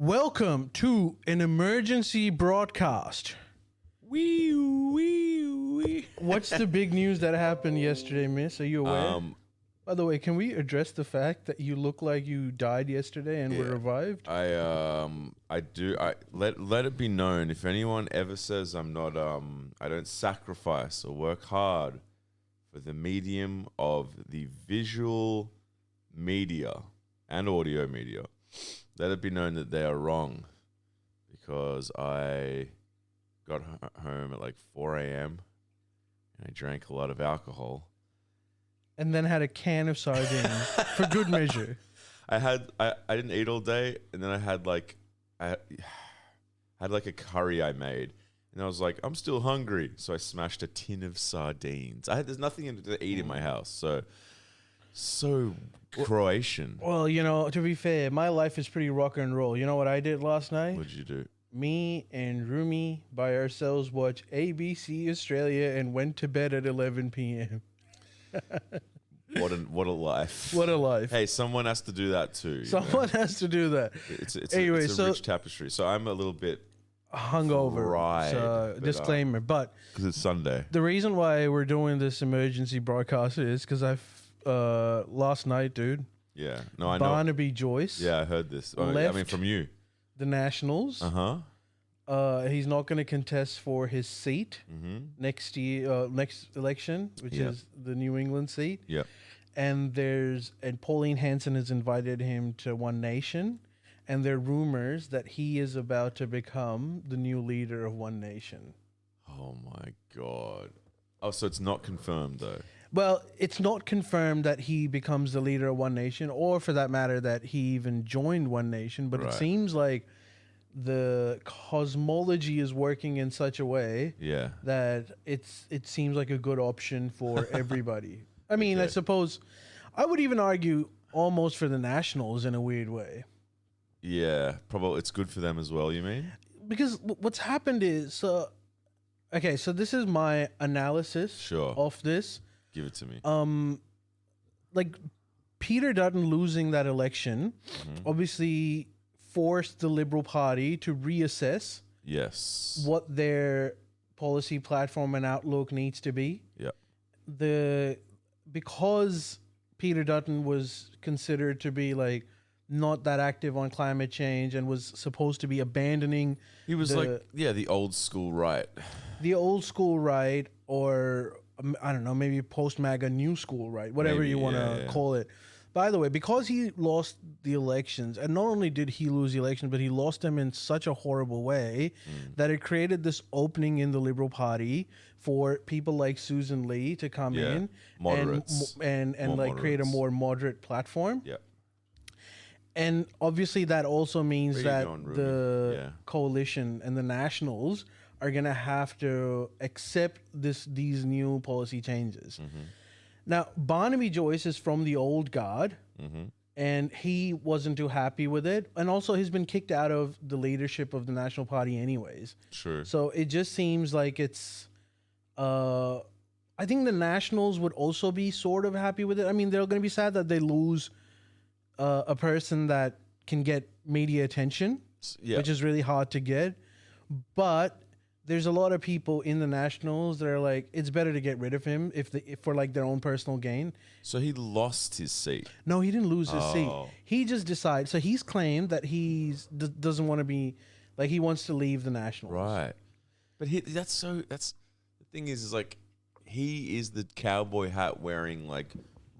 Welcome to an emergency broadcast. Wee. What's the big news that happened yesterday, miss? Are you aware? By the way, can we address the fact that you look like you died yesterday and were revived? I do. Let it be known, if anyone ever says I'm not, I don't sacrifice or work hard for the medium of the visual media and audio media, let it be known that they are wrong, because I got home at like 4 a.m. and I drank a lot of alcohol. And then had a can of sardines for good measure. I didn't eat all day, and then I had like a curry I made, and I was like, I'm still hungry, so I smashed a tin of sardines. There's nothing to eat in my house, so Croatian. Well, to be fair, my life is pretty rock and roll. You know what I did last night? What'd you do? Me and Rumi by ourselves watched ABC Australia and went to bed at 11 p.m. What a life! What a life! Hey, someone has to do that too. Someone has to do that. It's Anyway, a rich tapestry. So I'm a little bit hungover. Fried, so, disclaimer, but because it's Sunday. The reason why we're doing this emergency broadcast is because last night, dude. Yeah, no, I know. Barnaby Joyce. Yeah, I heard this. I mean, from you. The Nationals. He's not going to contest for his seat next year, next election, which is the New England seat. Yeah. And Pauline Hanson has invited him to One Nation, and there are rumors that he is about to become the new leader of One Nation. Oh my God. Oh, so it's not confirmed though. Well, it's not confirmed that he becomes the leader of One Nation, or for that matter, that he even joined One Nation. But It seems like the cosmology is working in such a way that it seems like a good option for everybody. I mean, I suppose I would even argue almost for the Nationals in a weird way. Yeah, probably it's good for them as well, you mean? Because what's happened is, so this is my analysis of this. Give it to me. Like Peter Dutton losing that election obviously forced the Liberal Party to reassess what their policy platform and outlook needs to be. Yeah. Because Peter Dutton was considered to be like not that active on climate change and was supposed to be abandoning. He was the old school right. The old school right, or I don't know, maybe post-MAGA new school right, whatever you want to call it. By the way, because he lost the elections, and not only did he lose the election, but he lost them in such a horrible way that it created this opening in the Liberal Party for people like Susan Lee to come in and like create a more moderate platform. Yeah. And obviously that also means that the coalition and the Nationals are going to have to accept these new policy changes. Now, Barnaby Joyce is from the old guard, and he wasn't too happy with it. And also, he's been kicked out of the leadership of the National Party anyways. Sure. So it just seems like it's... I think the Nationals would also be sort of happy with it. I mean, they're going to be sad that they lose a person that can get media attention, which is really hard to get. But there's a lot of people in the Nationals that are like, it's better to get rid of him if for like their own personal gain. So he lost his seat. No, he didn't lose his seat. He just decided. So he's claimed that doesn't want to be, like, he wants to leave the Nationals. Right. But that's the thing is like, he is the cowboy hat wearing, like,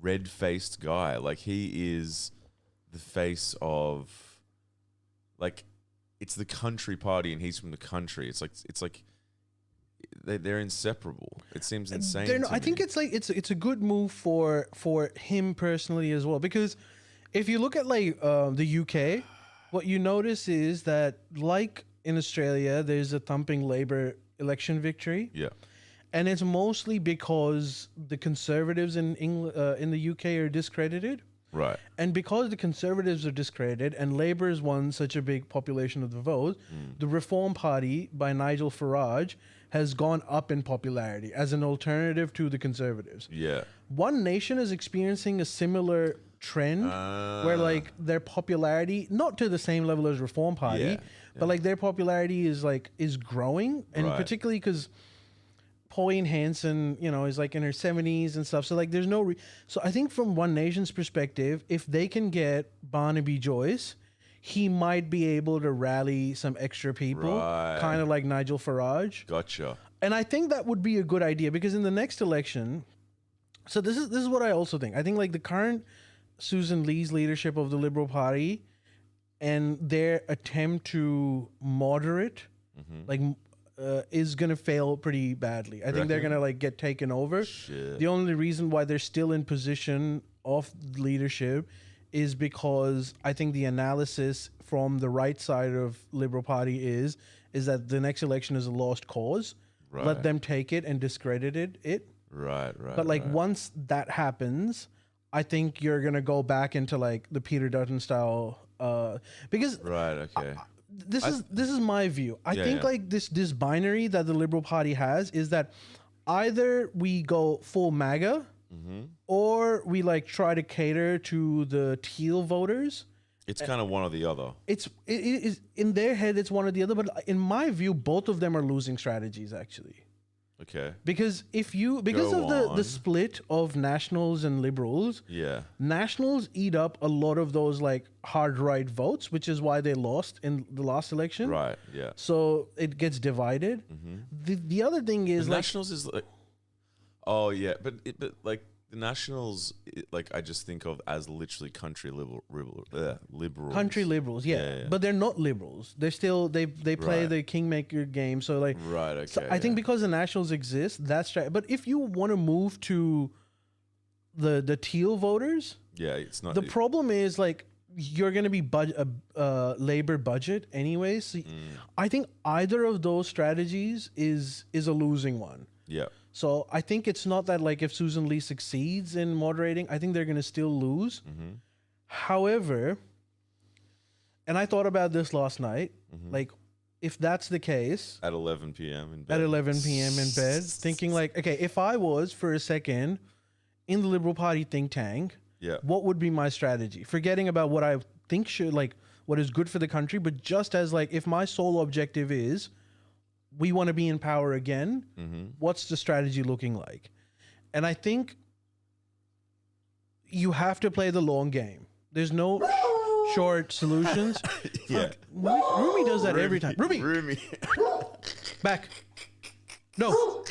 red-faced guy. Like, he is the face of, like, it's the country party and he's from the country. It's like they're inseparable. It seems insane to me. I think it's like it's a good move for him personally as well, because if you look at like the UK, what you notice is that, like in Australia, there's a thumping Labour election victory. Yeah. And it's mostly because the Conservatives in the UK are discredited. Right. And because the Conservatives are discredited and Labour has won such a big population of the vote, the Reform Party by Nigel Farage has gone up in popularity as an alternative to the Conservatives. Yeah. One Nation is experiencing a similar trend where like their popularity, not to the same level as Reform Party, but like their popularity is growing, and particularly because Pauline Hanson, is like in her 70s and stuff. So like there's no so I think from One Nation's perspective, if they can get Barnaby Joyce, he might be able to rally some extra people, kind of like Nigel Farage. Gotcha. And I think that would be a good idea, because in the next election, so this is what I also think. I think like the current Susan Lee's leadership of the Liberal Party and their attempt to moderate, is gonna fail pretty badly. I think they're gonna like get taken over. Shit. The only reason why they're still in position of leadership is because I think the analysis from the right side of Liberal Party is that the next election is a lost cause. Right. Let them take it and discredit it. Right. But like once that happens, I think you're gonna go back into like the Peter Dutton style, because Okay. This is my view. I think like this binary that the Liberal Party has is that either we go full MAGA, or we like try to cater to the teal voters. It's kind of one or the other. It is in their head. It's one or the other, but in my view, both of them are losing strategies actually. Okay. Because of the split of Nationals and Liberals, Nationals eat up a lot of those like hard right votes, which is why they lost in the last election. Right. Yeah. So it gets divided. The other thing is the Nationals is like, oh yeah, but like the Nationals, like I just think of as literally country liberals. Country liberals, yeah. But they're not liberals. They're still they play the kingmaker game. So like, okay. So I think because the Nationals exist, that's right. But if you want to move to the teal voters, it's not. The problem is like you're going to be labor budget anyway. So I think either of those strategies is a losing one. Yeah. So I think it's not that like if Susan Lee succeeds in moderating, I think they're going to still lose. However, and I thought about this last night, like if that's the case, at 11 p.m. in bed. At 11 p.m. in bed, thinking like, okay, if I was for a second in the Liberal Party think tank, what would be my strategy? Forgetting about what I think what is good for the country, but just as like if my sole objective is we want to be in power again, what's the strategy looking like? And I think you have to play the long game. There's no short solutions. Rumi does that every time. Rumi. Back. No.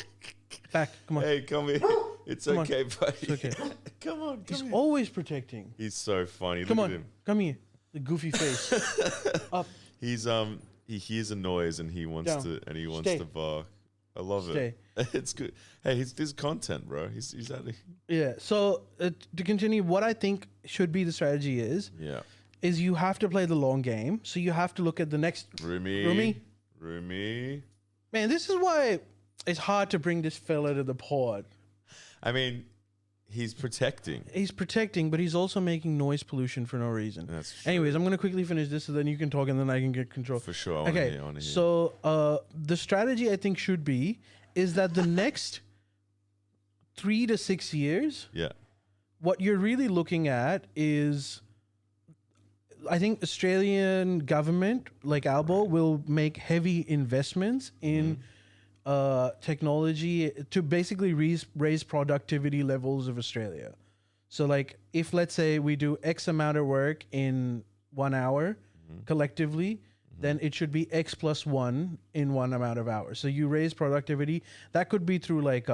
Back. Come on. Hey, come here. It's Come okay, on. buddy. It's okay. Come on. He's always protecting. He's so funny. Come Look on. at him. Come here. The goofy face. Up. He's he hears a noise and he wants Down. to bark. I love it. It's good. Hey, there's content, bro. He's at it. Yeah. So to continue, what I think should be the strategy is you have to play the long game. So you have to look at the next Rumi. Man, this is why it's hard to bring this fella to the pod. I mean, he's protecting. He's protecting, but he's also making noise pollution for no reason. That's true. Anyways, I'm going to quickly finish this so then you can talk and then I can get control. For sure. I wanna hear. So the strategy I think should be is that the next 3 to 6 years, what you're really looking at is, I think Australian government, like Albo, will make heavy investments in technology to basically raise productivity levels of Australia. So like if let's say we do X amount of work in 1 hour collectively, then it should be X plus 1 in 1 amount of hours. So you raise productivity. That could be through like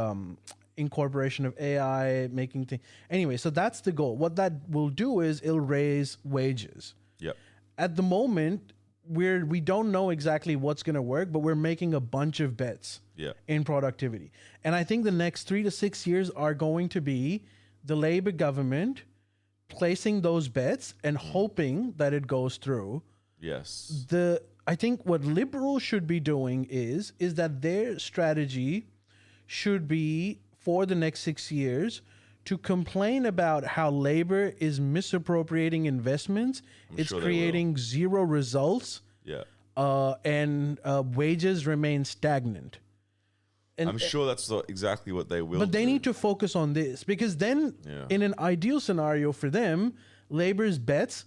incorporation of AI, making things. Anyway, so that's the goal. What that will do is it'll raise wages. Yep. At the moment, we don't know exactly what's going to work, but we're making a bunch of bets in productivity. And I think the next 3 to 6 years are going to be the Labor government placing those bets and hoping that it goes through. Yes. I think what Liberals should be doing is that their strategy should be for the next 6 years to complain about how Labor is misappropriating investments. It's creating zero results. And wages remain stagnant. And I'm sure that's exactly what they will But they do. need to focus on this because then in an ideal scenario for them, Labor's bets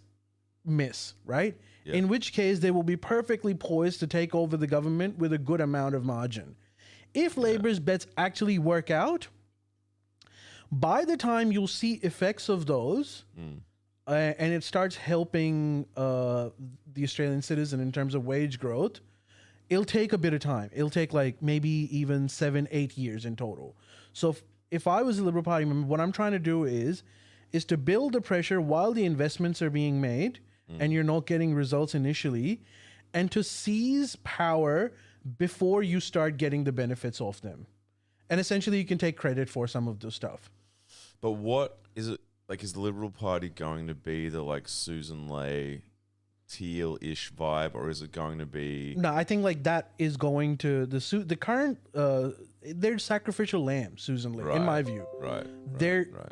miss, right? Yeah. In which case they will be perfectly poised to take over the government with a good amount of margin. If Labor's bets actually work out, by the time you'll see effects of those, and it starts helping the Australian citizen in terms of wage growth, it'll take a bit of time. It'll take like maybe even 7-8 years in total. So if I was a Liberal Party member, what I'm trying to do is to build the pressure while the investments are being made and you're not getting results initially, and to seize power before you start getting the benefits of them. And essentially you can take credit for some of the stuff. But what is it like? Is the Liberal Party going to be the like Susan Ley teal-ish vibe, or is it going to be? No, I think like that is going to the current. They're sacrificial lamb, Susan Ley, in my view. Right.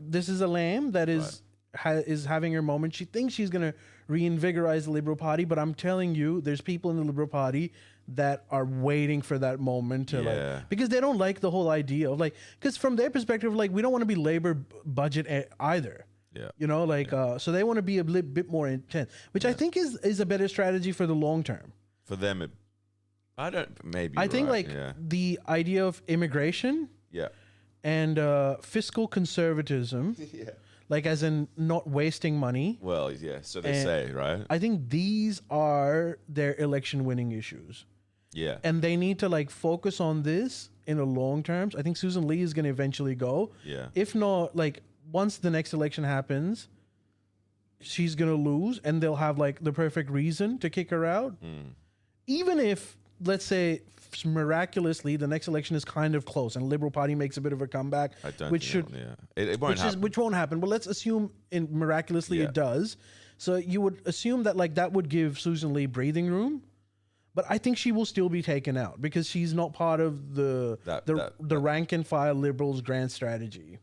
This is a lamb that is is having her moment. She thinks she's gonna reinvigorize the Liberal Party, but I'm telling you, there's people in the Liberal Party that are waiting for that moment to like, because they don't like the whole idea of like, because from their perspective, like we don't want to be Labor budget either. Yeah. You know, like, so they want to be a bit more intense, which I think is a better strategy for the long term. For them, I think like the idea of immigration and fiscal conservatism, like as in not wasting money. Well, so they say, right? I think these are their election winning issues. Yeah. And they need to like focus on this in the long terms. I think Susan Ley is going to eventually go. Yeah. If not, like, once the next election happens, she's going to lose and they'll have like the perfect reason to kick her out. Even if, let's say, miraculously the next election is kind of close and Liberal Party makes a bit of a comeback, which won't happen. But let's assume miraculously it does. So you would assume that like that would give Susan Ley breathing room. But I think she will still be taken out because she's not part of the rank and file Liberals' grand strategy.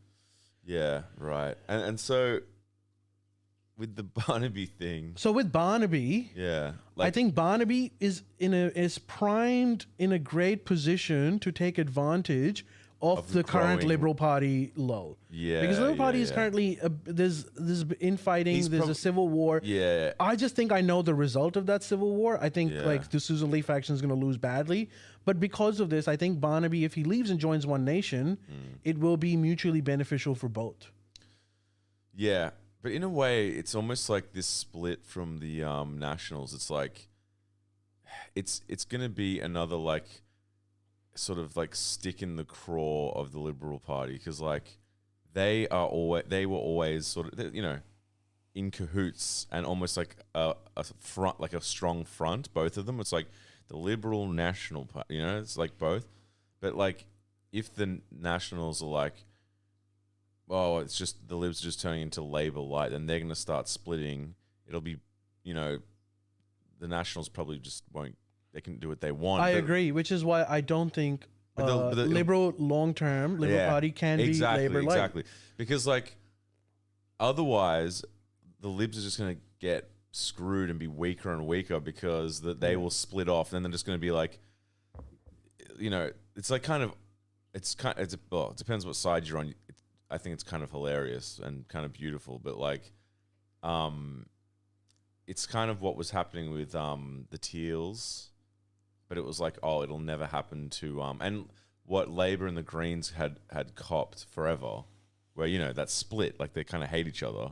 Yeah, right. And so with the Barnaby thing. So with Barnaby, I think Barnaby is primed in a great position to take advantage of the current Liberal Party low. Yeah. Because the Liberal Party is currently there's infighting, there's a civil war. Yeah. I just think I know the result of that civil war. I think like the Susan Ley faction is going to lose badly. But because of this, I think Barnaby, if he leaves and joins One Nation, it will be mutually beneficial for both. Yeah. But in a way, it's almost like this split from the Nationals. It's like it's going to be another like sort of like stick in the craw of the Liberal Party, because like they were always sort of, you know, in cahoots and almost like a front, like a strong front, both of them. It's like the Liberal National Party, you know, it's like both. But like if the Nationals are like, oh, it's just the Libs just turning into Labor light, then they're going to start splitting. It'll be, you know, the Nationals probably just won't. They can do what they want. I agree, which is why I don't think Liberal long-term, Liberal Party can be Labor light. Exactly. Because, like, otherwise, the Libs are just going to get screwed and be weaker and weaker because they will split off. Then they're just going to be like, you know, it's like kind of, well, it depends what side you're on. I think it's kind of hilarious and kind of beautiful, but like, it's kind of what was happening with the Teals, but it was like, oh, it'll never happen to and what Labor and the Greens had copped forever, where, you know, that split, like they kind of hate each other.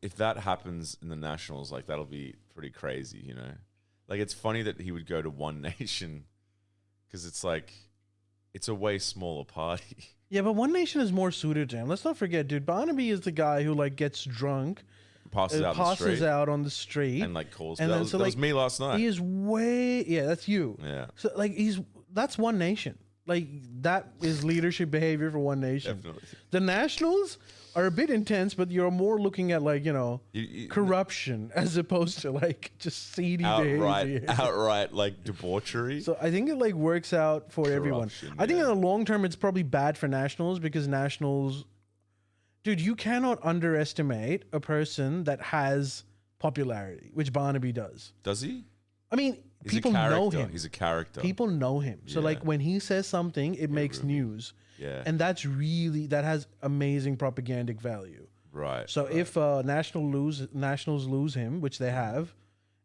If that happens in the Nationals, like that'll be pretty crazy, you know. Like it's funny that he would go to One Nation because it's like it's a way smaller party. Yeah, but One Nation is more suited to him. Let's not forget, dude. Barnaby is the guy who like gets drunk. Passes out on the street and like calls. And that was me last night. He is that's you. Yeah. So like that's One Nation. Like that is leadership behavior for One Nation. Definitely. The Nationals are a bit intense, but you're more looking at like, you know, corruption as opposed to like just seedy behavior. Outright like debauchery. So I think it like works out for everyone. I think in the long term it's probably bad for Nationals because Nationals. Dude, you cannot underestimate a person that has popularity, which Barnaby does. Does he? I mean, people know him. He's a character. People know him. So like when he says something, it makes news. Yeah. And that has amazing propagandic value. Right. So if Nationals lose him, which they have,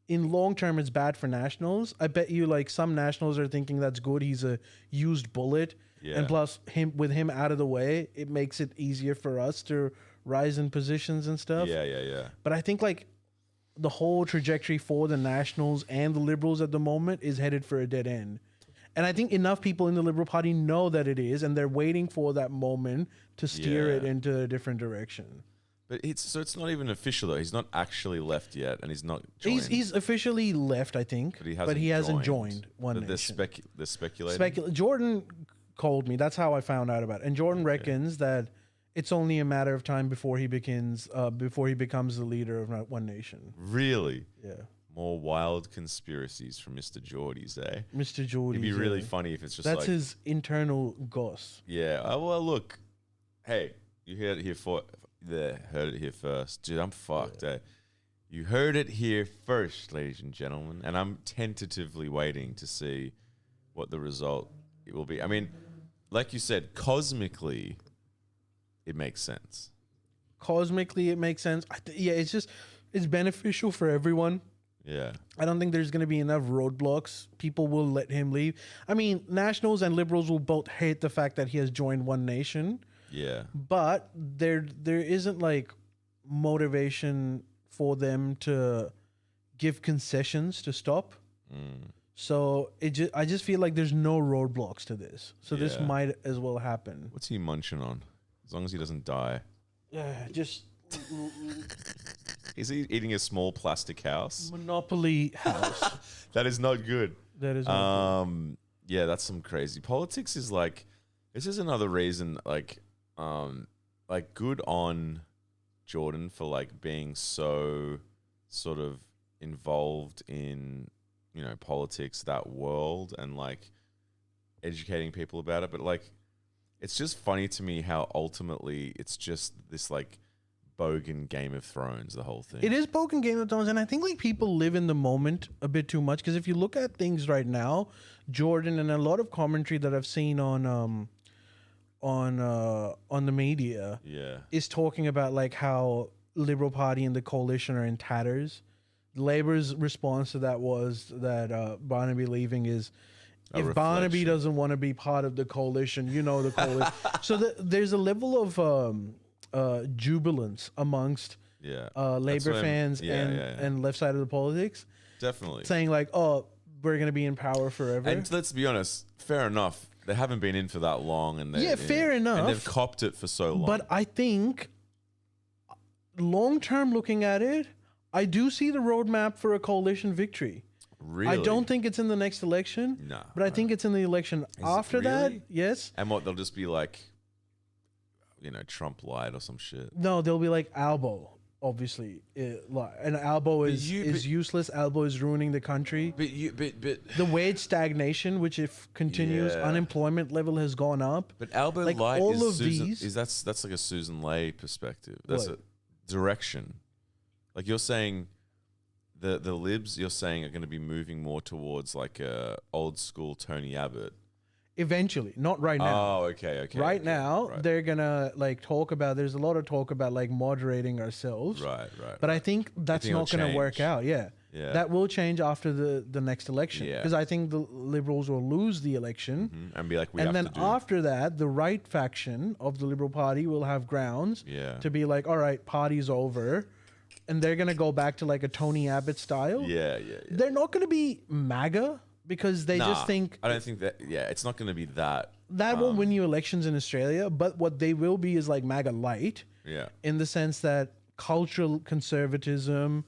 in long term it's bad for Nationals. I bet you like some Nationals are thinking that's good. He's a used bullet, and plus with him out of the way, it makes it easier for us to rise in positions and stuff. Yeah. But I think like the whole trajectory for the Nationals and the Liberals at the moment is headed for a dead end. And I think enough people in the Liberal Party know that it is, and they're waiting for that moment to steer it into a different direction. But it's not even official though. He's not actually left yet, and he's not joined. He's officially left, I think, but he hasn't joined One Nation. They're speculating. Jordan called me. That's how I found out about it. And Jordan reckons that it's only a matter of time before he becomes the leader of One Nation. Really? Yeah. More wild conspiracies from Mr. Geordie's, eh? Mr. Geordie's. It'd be really funny if it's just that's his internal goss. Yeah. Well, look. Hey, you heard it here heard it here first. Dude, I'm fucked, eh? You heard it here first, ladies and gentlemen. And I'm tentatively waiting to see what the result it will be. I mean, like you said, cosmically, it makes sense. Cosmically, it makes sense. It's beneficial for everyone. Yeah. I don't think there's going to be enough roadblocks. People will let him leave. I mean, Nationals and Liberals will both hate the fact that he has joined One Nation. Yeah. But there isn't like motivation for them to give concessions to stop. So I just feel like there's no roadblocks to this. So this might as well happen. What's he munching on? As long as he doesn't die. Just Is he eating a small plastic house? Monopoly house. That is not good. That is not good. Yeah, that's some crazy. Politics is like, this is another reason, like good on Jordan for like being so sort of involved in, politics, that world, and like educating people about it. But like, it's just funny to me how ultimately it's just this like bogan Game of Thrones, the whole thing. It is bogan Game of Thrones, and I think like people live in the moment a bit too much, because if you look at things right now, Jordan and a lot of commentary that I've seen on the media is talking about like how Liberal Party and the coalition are in tatters. Labor's response to that was that Barnaby leaving is, if Barnaby doesn't want to be part of the coalition, the coalition. So there's a level of jubilance amongst Labor fans and left side of the politics. Definitely. Saying like, oh, we're going to be in power forever. And let's be honest, fair enough. They haven't been in for that long. And fair enough. And they've copped it for so long. But I think long term looking at it, I do see the roadmap for a coalition victory. Really? I don't think it's in the next election. No. But I think it's in the election after that. Yes. And what, they'll just be like, Trump lied or some shit. No, they'll be like Albo, obviously. And Albo is useless. Albo is ruining the country. But the wage stagnation, which if continues, unemployment level has gone up. But Albo like lied all is of Susan, these. That's like a Susan Lay perspective. That's What? a direction. Like you're saying, the libs you're saying are going to be moving more towards like a old school Tony Abbott. Eventually, not right now. Oh, okay. Right now, they're gonna like talk about. There's a lot of talk about like moderating ourselves. Right. But I think that's not gonna work out. Yeah. That will change after the next election. Because I think the Liberals will lose the election and be like, and then after that, the right faction of the Liberal Party will have grounds to be like, all right, party's over. And they're gonna go back to like a Tony Abbott style. Yeah. They're not gonna be MAGA because they just think. I don't think that. Yeah, it's not gonna be that. That won't win you elections in Australia. But what they will be is like MAGA light. Yeah. In the sense that cultural conservatism,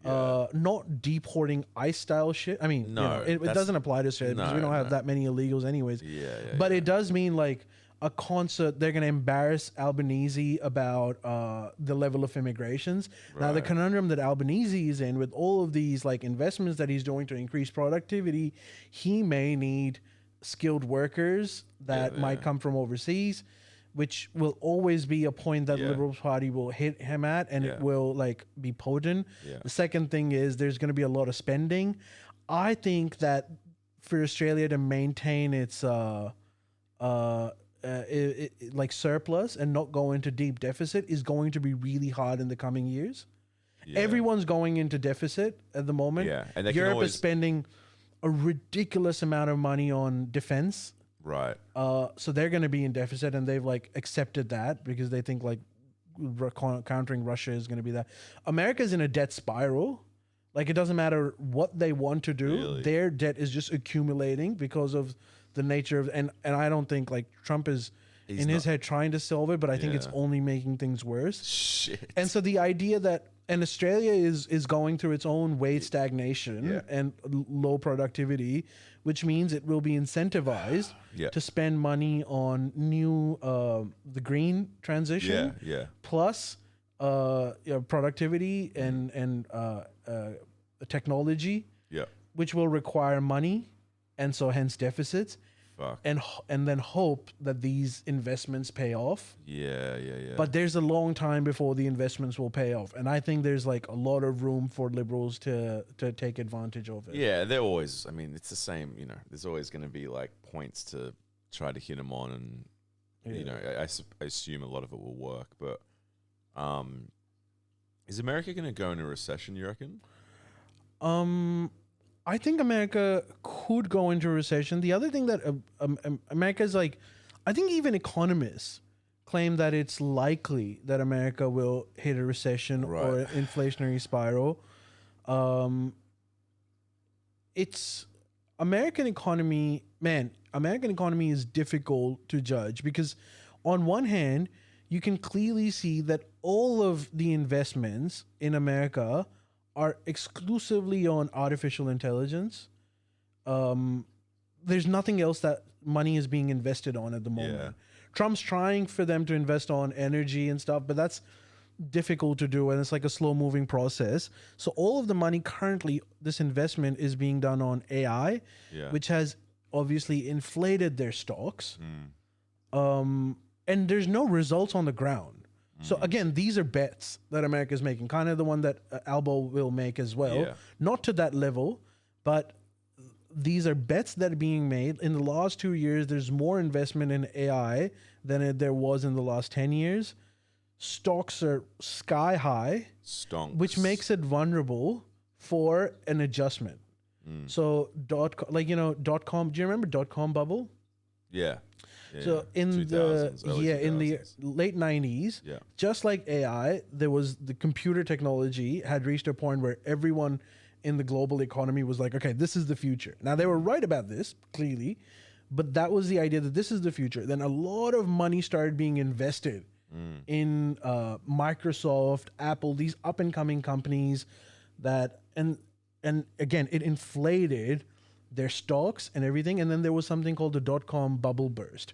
not deporting ICE style shit. I mean, it doesn't apply to Australia because we don't have that many illegals anyways. But it does mean like a concert, they're going to embarrass Albanese about the level of immigrations. Right. Now, the conundrum that Albanese is in with all of these like investments that he's doing to increase productivity, he may need skilled workers that might come from overseas, which will always be a point that the Liberal Party will hit him at, and it will like be potent. The second thing is there's going to be a lot of spending. I think that for Australia to maintain its like surplus and not go into deep deficit is going to be really hard in the coming years. Yeah. Everyone's going into deficit at the moment. Yeah, and they Europe can always is spending a ridiculous amount of money on defense. right. So they're going to be in deficit, and they've like accepted that because they think like countering Russia is going to be that. America's in a debt spiral. Like it doesn't matter what they want to do, Really? their debt is just accumulating because of the nature of and I don't think like Trump is He's in his not- head trying to solve it, but I think it's Yeah. only making things worse. Shit. And so the idea that and Australia is going through its own wage stagnation Yeah. and low productivity, which means it will be incentivized Yeah. to spend money on new the green transition Yeah. plus productivity and technology, Yeah. which will require money, and so hence deficits, Fuck. and then hope that these investments pay off. Yeah. But there's a long time before the investments will pay off, and I think there's like a lot of room for liberals to take advantage of it. Yeah, they're always. I mean, it's the same. You know, there's always going to be like points to try to hit them on, and you know, I assume a lot of it will work. But is America going to go into recession? You reckon? I think America could go into recession. The other thing that America's like, I think even economists claim that it's likely that America will hit a recession or an inflationary spiral. It's American economy, man. American economy is difficult to judge because, on one hand, you can clearly see that all of the investments in America are exclusively on artificial intelligence. There's nothing else that money is being invested on at the moment. Yeah. Trump's trying for them to invest on energy and stuff, but that's difficult to do, and it's like a slow moving process. So all of the money currently, this investment is being done on AI, Yeah. which has obviously inflated their stocks. And there's no results on the ground. So again, these are bets that America's making, kind of the one that Albo will make as well. Yeah. Not to that level, but these are bets that are being made. In the last 2 years, there's more investment in AI than there was in the last 10 years. Stocks are sky high, Stonks. which makes it vulnerable for an adjustment. So .com, do you remember .com bubble? Yeah. So in 2000s, early in the 2000s. late 90s, Yeah. just like AI, there was the computer technology had reached a point where everyone in the global economy was like, okay, this is the future. Now they were right about this, clearly, but that was the idea that this is the future. Then a lot of money started being invested in Microsoft, Apple, these up and coming companies that and again, it inflated their stocks and everything. And then there was something called the .com bubble burst,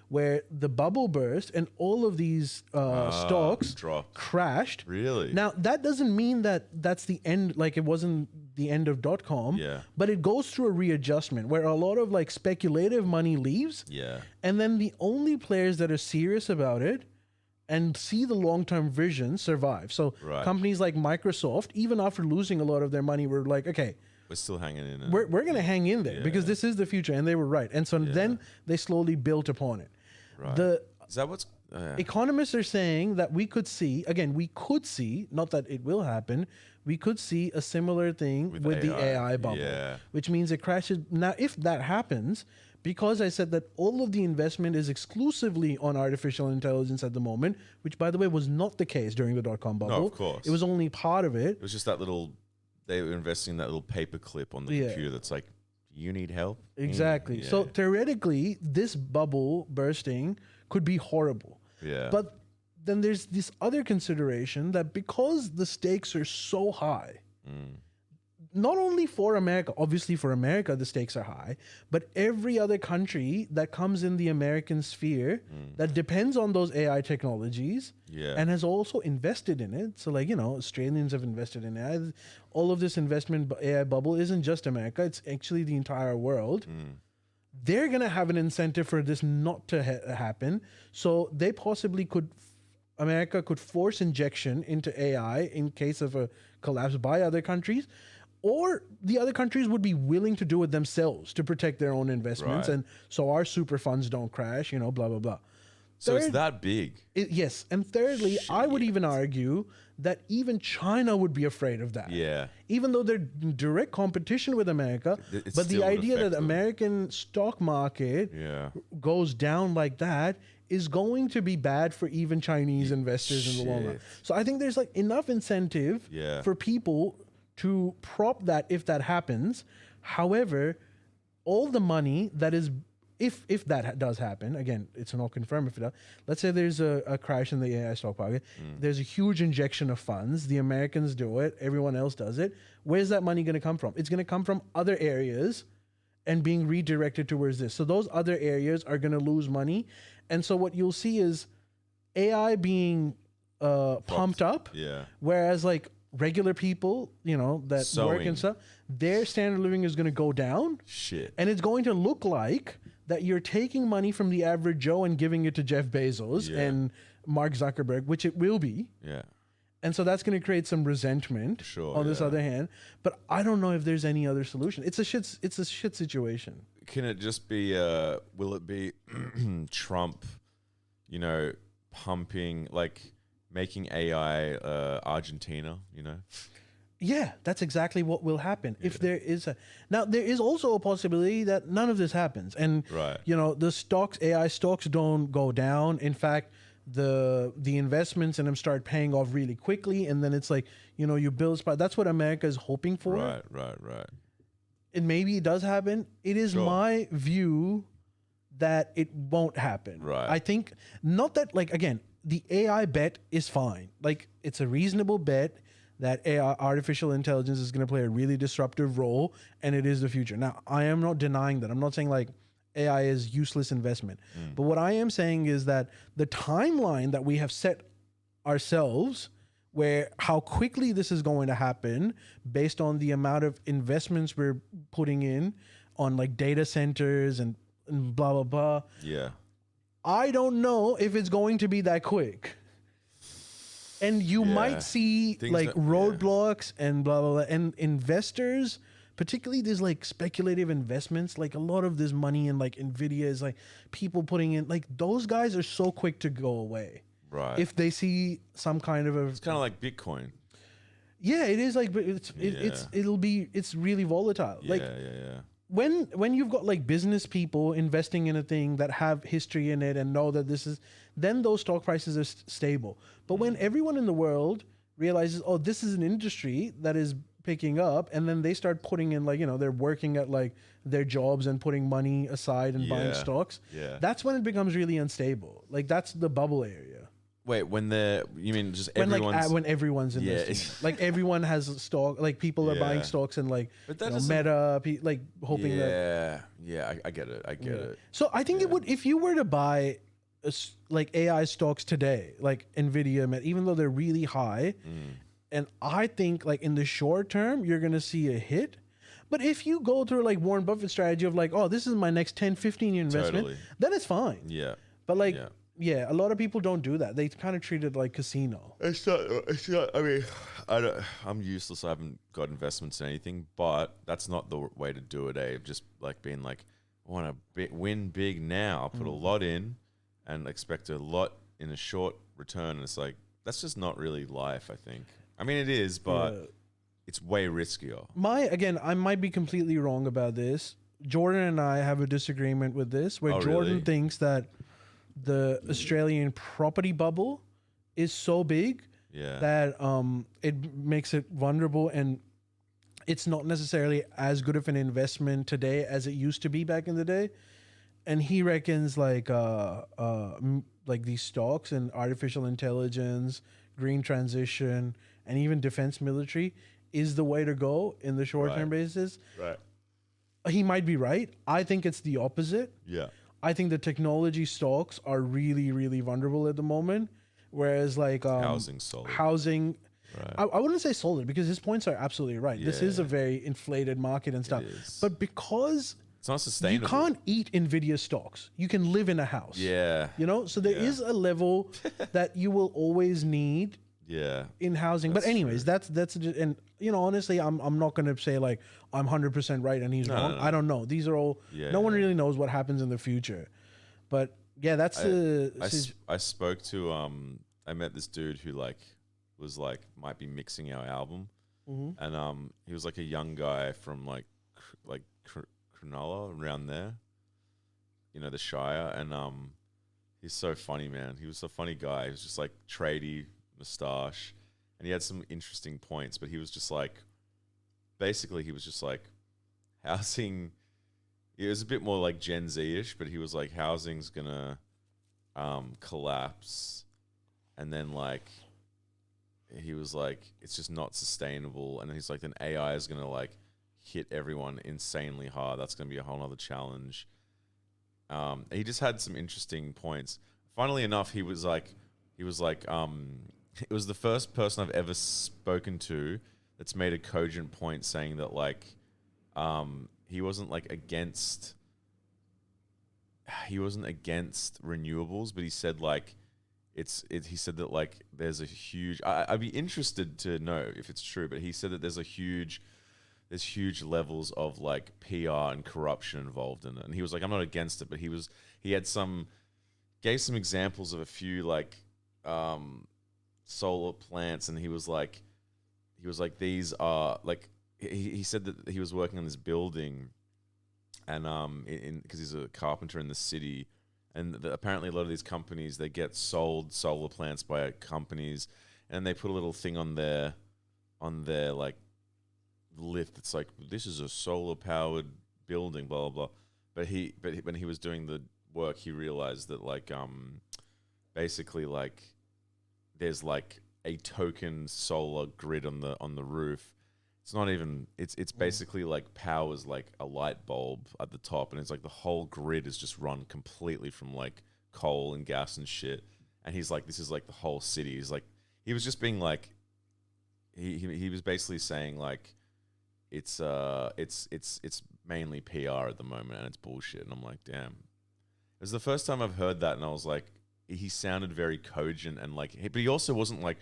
where the bubble burst and all of these stocks dropped. crashed. Really? Now, that doesn't mean that that's the end, like it wasn't the end of .com, Yeah. but it goes through a readjustment where a lot of like speculative money leaves. Yeah. And then the only players that are serious about it and see the long-term vision survive. So Right. companies like Microsoft, even after losing a lot of their money, were like, okay, We're still hanging in. we're going to hang in there because this is the future. And they were right. And so then they slowly built upon it. Right. The Is that what's? economists are saying that we could see, not that it will happen, we could see a similar thing with the AI bubble, Yeah. which means it crashes. Now, if that happens, because I said that all of the investment is exclusively on artificial intelligence at the moment, which, by the way, was not the case during the .com bubble. of course. It was only part of it. It was just that little. They were investing in that little paper clip on the computer that's like, you need help. Exactly. Yeah. So theoretically, this bubble bursting could be horrible. Yeah. But then there's this other consideration that because the stakes are so high, not only for America, obviously for America, the stakes are high, but every other country that comes in the American sphere that depends on those AI technologies and has also invested in it. So like, Australians have invested in AI. All of this investment AI bubble isn't just America. It's actually the entire world. They're going to have an incentive for this not to happen. So they possibly America could force injection into AI in case of a collapse by other countries. or the other countries would be willing to do it themselves to protect their own investments, Right. and so our super funds don't crash. Blah blah blah. So it's that big. Yes, and thirdly, I would even argue that even China would be afraid of that. Yeah. Even though they're in direct competition with America, It but the still would idea that affect the them. American stock market Yeah. goes down like that is going to be bad for even Chinese investors in the long run. Shit. So I think there's like enough incentive Yeah. for people to prop that if that happens. However, all the money that is, if that does happen, again, it's not confirmed if it does. Let's say there's a crash in the AI stock market. There's a huge injection of funds. The Americans do it. Everyone else does it. Where's that money going to come from? It's going to come from other areas and being redirected towards this. So those other areas are going to lose money. And so what you'll see is AI being pumped up. Yeah. Whereas like regular people, that work Sewing. and stuff, their standard of living is going to go down. Shit. And it's going to look like that you're taking money from the average Joe and giving it to Jeff Bezos Yeah. and Mark Zuckerberg, which it will be. Yeah. And so that's going to create some resentment Sure, on this yeah. other hand. But I don't know if there's any other solution. It's a shit situation. Can it just be? Will it be Trump? Pumping making AI Argentina. Yeah, that's exactly what will happen if there is a. Now there is also a possibility that none of this happens, and Right. the AI stocks don't go down. In fact, the investments in them start paying off really quickly, and then it's like you build. That's what America is hoping for. Right. And maybe it does happen. It is Sure. my view that it won't happen. Right. I think not that again, the AI bet is fine. It's a reasonable bet that AI, artificial intelligence, is going to play a really disruptive role, and it is the future. Now, I am not denying that. I'm not saying AI is useless investment. But what I am saying is that the timeline that we have set ourselves, where how quickly this is going to happen based on the amount of investments we're putting in on data centers and blah, blah, blah. Yeah. I don't know if it's going to be that quick. And you Yeah. might see Things that- yeah. roadblocks and blah, blah, blah. And investors, particularly these speculative investments, a lot of this money in Nvidia is people putting in, those guys are so quick to go away. Right. If they see some kind of a, It's kind of like Bitcoin. yeah, it is but it's really volatile. Yeah. When you've got business people investing in a thing that have history in it and know that this is, then those stock prices are stable. But when everyone in the world realizes, oh, this is an industry that is picking up, and then they start putting in they're working at their jobs and putting money aside and buying Yeah. stocks. Yeah. That's when it becomes really unstable. That's the bubble area. Wait, you mean just When everyone's? when everyone's Yeah, investing, everyone has stock, people are buying Yeah. stocks and But that doesn't- Meta, hoping that. Yeah, I get it. I get it. So I think it would, if you were to buy AI stocks today, Nvidia, even though they're really high, and I think in the short term you're gonna see a hit. But if you go through Warren Buffett's strategy of oh, this is my next 10, 15 year investment, Totally. then it's fine. Yeah. But Yeah. yeah, a lot of people don't do that. They kind of treat it like casino. It's not. I mean, I'm useless. I haven't got investments in anything, but that's not the way to do it. Just being I want to win big now. I'll put a lot in and expect a lot in a short return. And it's that's just not really life. I think. I mean, it is, but Yeah. it's way riskier. I might be completely wrong about this. Jordan and I have a disagreement with this, where Oh, Jordan really? thinks that the Australian property bubble is so big Yeah. that it makes it vulnerable, and it's not necessarily as good of an investment today as it used to be back in the day. And he reckons these stocks and artificial intelligence, green transition, and even defense military is the way to go in the short term Right. basis. Right. He might be right. I think it's the opposite. Yeah. I think the technology stocks are really, really vulnerable at the moment. Whereas Housing solid. housing, Right. I wouldn't say solid, because his points are absolutely right. This is a Yeah. very inflated market and stuff. is. But because It's not sustainable. you can't eat Nvidia stocks, you can live in a house. Yeah. So there is a level that you will always need in housing. But anyways, true. that's and honestly, I'm not gonna say like I'm 100% right and he's wrong. No. I don't know. These are all no one really knows what happens in the future. But yeah, that's I spoke to I met this dude who like was like might be mixing our album, and he was like a young guy from like Cronulla around there, the Shire, and he's so funny, man. He was a funny guy. He was just like tradie moustache, and he had some interesting points, but he was just like basically he was just like housing. It was a bit more like Gen Z-ish, but he was like housing's gonna collapse, and then like he was like it's just not sustainable, and he's like then AI is gonna like hit everyone insanely hard. That's gonna be a whole nother challenge. He just had some interesting points. Funnily enough, he was like it was the first person I've ever spoken to that's made a cogent point saying that like he wasn't against renewables, but he said like he said that like there's a huge I'd be interested to know if it's true, but he said that there's huge levels of like PR and corruption involved in it. And he was like, I'm not against it, but he gave some examples of a few like solar plants, and he was like these are like he said that he was working on this building, and because he's a carpenter in the city, and apparently a lot of these companies, they get sold solar plants by companies, and they put a little thing on their like lift. It's like, this is a solar powered building, blah blah blah. But when he was doing the work, he realized that like basically like there's like a token solar grid on the roof. It's not even it's basically like powers like a light bulb at the top, and it's like the whole grid is just run completely from like coal and gas and shit. And he's like, this is like the whole city. He's like, he was just being like, he was basically saying like it's mainly PR at the moment and it's bullshit. And I'm like, damn. It was the first time I've heard that, and I was like, he sounded very cogent, and like, but he also wasn't like,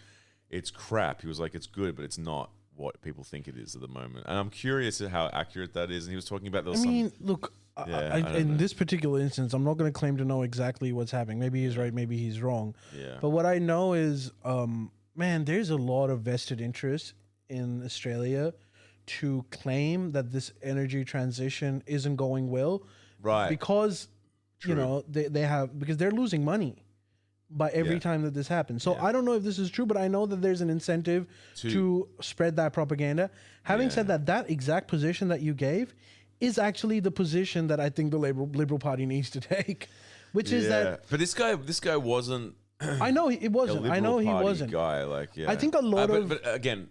it's crap. He was like, it's good, but it's not what people think it is at the moment. And I'm curious at how accurate that is. And he was talking about look, in this particular instance, I'm not going to claim to know exactly what's happening. Maybe he's right, maybe he's wrong. Yeah. But what I know is, man, there's a lot of vested interest in Australia to claim that this energy transition isn't going well. Right. Because, they have, because they're losing money by every time that this happens. So I don't know if this is true, but I know that there's an incentive to spread that propaganda. Having said that, that exact position that you gave is actually the position that I think the Liberal Party needs to take, which is that. But this guy wasn't. I know it wasn't. I know he wasn't. Guy, like, I think a lot of. But again,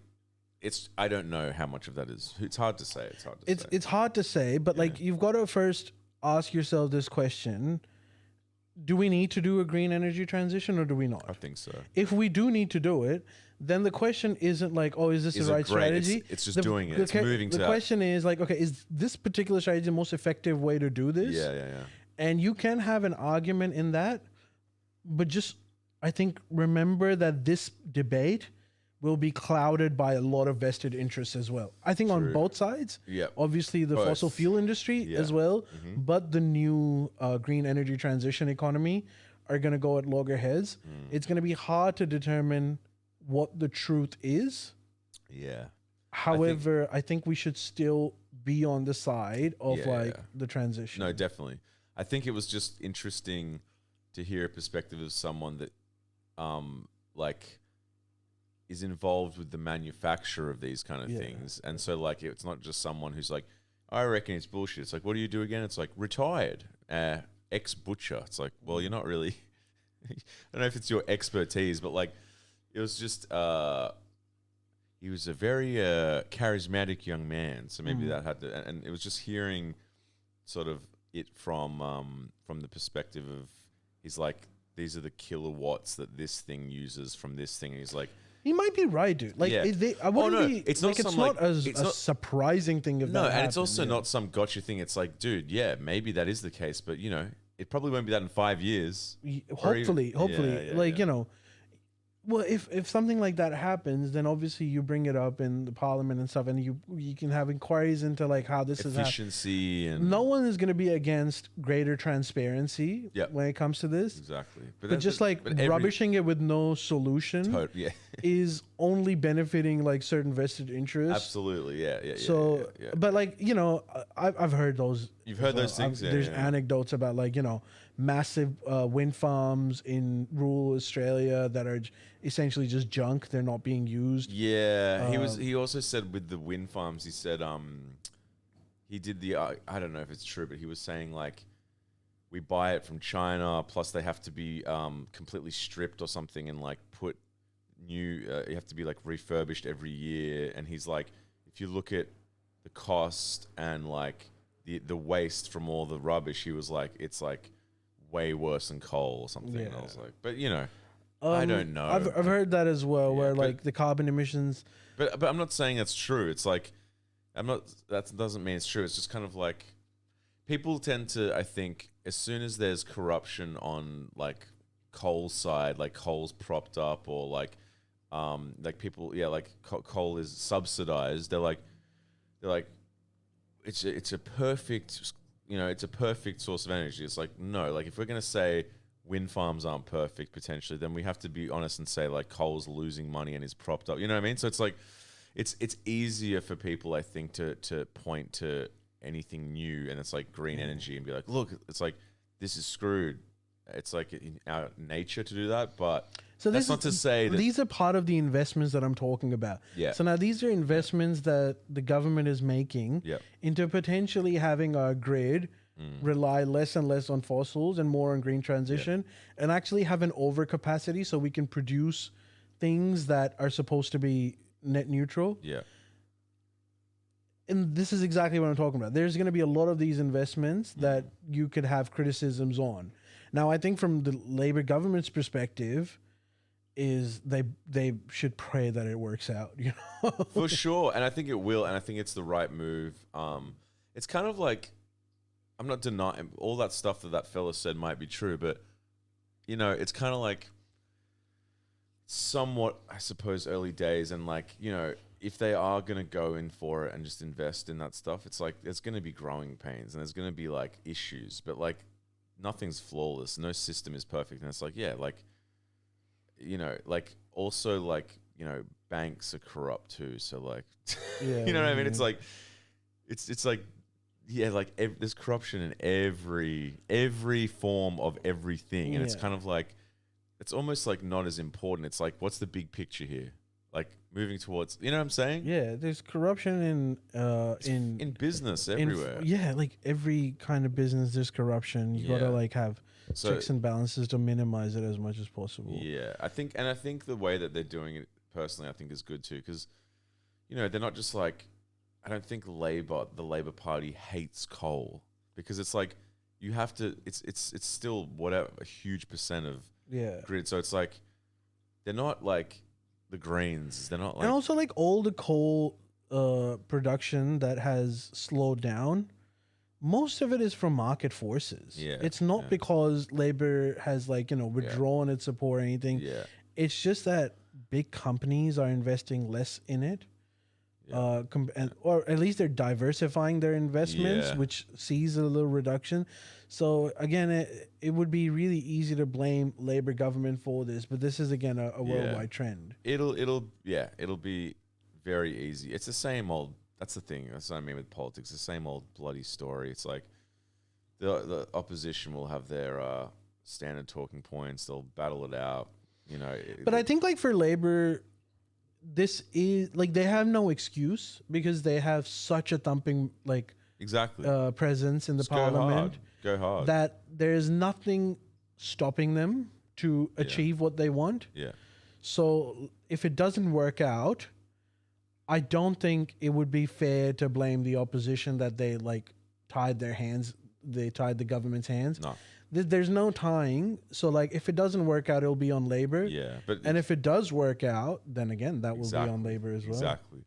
I don't know how much of that is. It's hard to say. It's hard to say, but like you've got to first ask yourself this question. Do we need to do a green energy transition or do we not? I think so. If we do need to do it, then the question isn't like, oh, is this the right strategy? It's just doing it. It's moving to the question is like, okay, is this particular strategy the most effective way to do this? Yeah. And you can have an argument in that, but just, I think, remember that this debate will be clouded by a lot of vested interests as well. I think on both sides. Yeah. Obviously the fossil fuel industry as well, but the new green energy transition economy are going to go at loggerheads. It's going to be hard to determine what the truth is. Yeah. However, I think we should still be on the side of the transition. No, definitely. I think it was just interesting to hear a perspective of someone that is involved with the manufacture of these kind of things. And so like, it's not just someone who's like, I reckon it's bullshit. It's like, what do you do again? It's like, retired, ex-butcher. It's like, well, you're not really, I don't know if it's your expertise, but like, it was just, he was a very charismatic young man. So maybe that had to, and it was just hearing sort of it from the perspective of, he's like, these are the kilowatts that this thing uses from this thing. And he's like, he might be right, dude. Like, I wouldn't be. It's not a surprising thing if that happened. And it's also not some gotcha thing. It's like, dude, yeah, maybe that is the case, but it probably won't be that in 5 years. Hopefully, Well, if something like that happens, then obviously you bring it up in the parliament and stuff, and you can have inquiries into like how this is happening. Efficiency and No one is going to be against greater transparency Yep. when it comes to this. exactly. But just like rubbishing it with no solution yeah, is only benefiting like certain vested interests. absolutely, yeah. So, yeah. but like, you know, I've heard those. You've heard those things. There's yeah. anecdotes about like, you know, massive wind farms in rural Australia that are essentially just junk. They're not being used. Yeah, he also said with the wind farms, he said he did the I don't know if it's true, but he was saying like we buy it from China, plus they have to be completely stripped or something, and like put new. You have to be like refurbished every year, and he's like, if you look at the cost and like the waste from all the rubbish, he was like, it's like way worse than coal or something. And I was like, but you know. I don't know. I've heard that as well, Yeah, where like the carbon emissions. But I'm not saying that's true. It's like I'm not. That doesn't mean it's true. It's just kind of like people tend to. I think as soon as there's corruption on like coal's side, like coal's propped up, or like people, yeah, like coal is subsidized. They're like it's a perfect, you know, it's a perfect source of energy. It's like no, like if we're gonna say wind farms aren't perfect potentially, then we have to be honest and say like coal's losing money and is propped up. You know what I mean? So it's like it's easier for people, I think, to point to anything new and it's like green energy and be like, look, it's like this is screwed. It's like in our nature to do that, but so that's not to say that these are part of the investments that I'm talking about. Yeah. So now these are investments that the government is making into potentially having our grid rely less and less on fossils and more on green transition, and actually have an overcapacity so we can produce things that are supposed to be net neutral. Yeah. And this is exactly what I'm talking about. There's going to be a lot of these investments that you could have criticisms on. Now, I think from the Labor government's perspective, is they should pray that it works out, you know? For sure, and I think it will, and I think it's the right move. It's kind of like I'm not denying all that stuff that fella said might be true, but you know, it's kind of like somewhat, I suppose, early days, and like, you know, if they are going to go in for it and just invest in that stuff, it's like there's going to be growing pains and there's going to be like issues, but like nothing's flawless. No system is perfect. And it's like, yeah, like, you know, like also like, you know, banks are corrupt too. So like, you know what I mean? It's like, it's like, yeah, like there's corruption in every form of everything. And it's kind of like, it's almost like not as important. It's like, what's the big picture here? Like moving towards, you know what I'm saying? Yeah, there's corruption in business everywhere. Like every kind of business, there's corruption. You gotta like have checks and balances to minimize it as much as possible. Yeah, I think the way that they're doing it personally, I think is good too, because you know they're not just like, I don't think the Labor Party hates coal, because it's like you have to. It's still whatever a huge percent of grid. So it's like they're not like the Greens. They're not like, and also like all the coal production that has slowed down. Most of it is from market forces. Yeah, it's not because Labor has like, you know, withdrawn its support or anything. Yeah, it's just that big companies are investing less in it. Or at least they're diversifying their investments, which sees a little reduction. So again, it would be really easy to blame Labor government for this, but this is again a worldwide trend. It'll be very easy. It's the same old. That's the thing. That's what I mean with politics. The same old bloody story. It's like the opposition will have their standard talking points. They'll battle it out. You know. But I think like for Labor, this is like they have no excuse because they have such a thumping like presence in the parliament. Go hard. That there is nothing stopping them to achieve what they want. Yeah. So if it doesn't work out, I don't think it would be fair to blame the opposition that they like tied their hands. They tied the government's hands. No. There's no tying. So like if it doesn't work out, it'll be on Labor. Yeah. And if it does work out, then again, that will be on Labor as well. Exactly.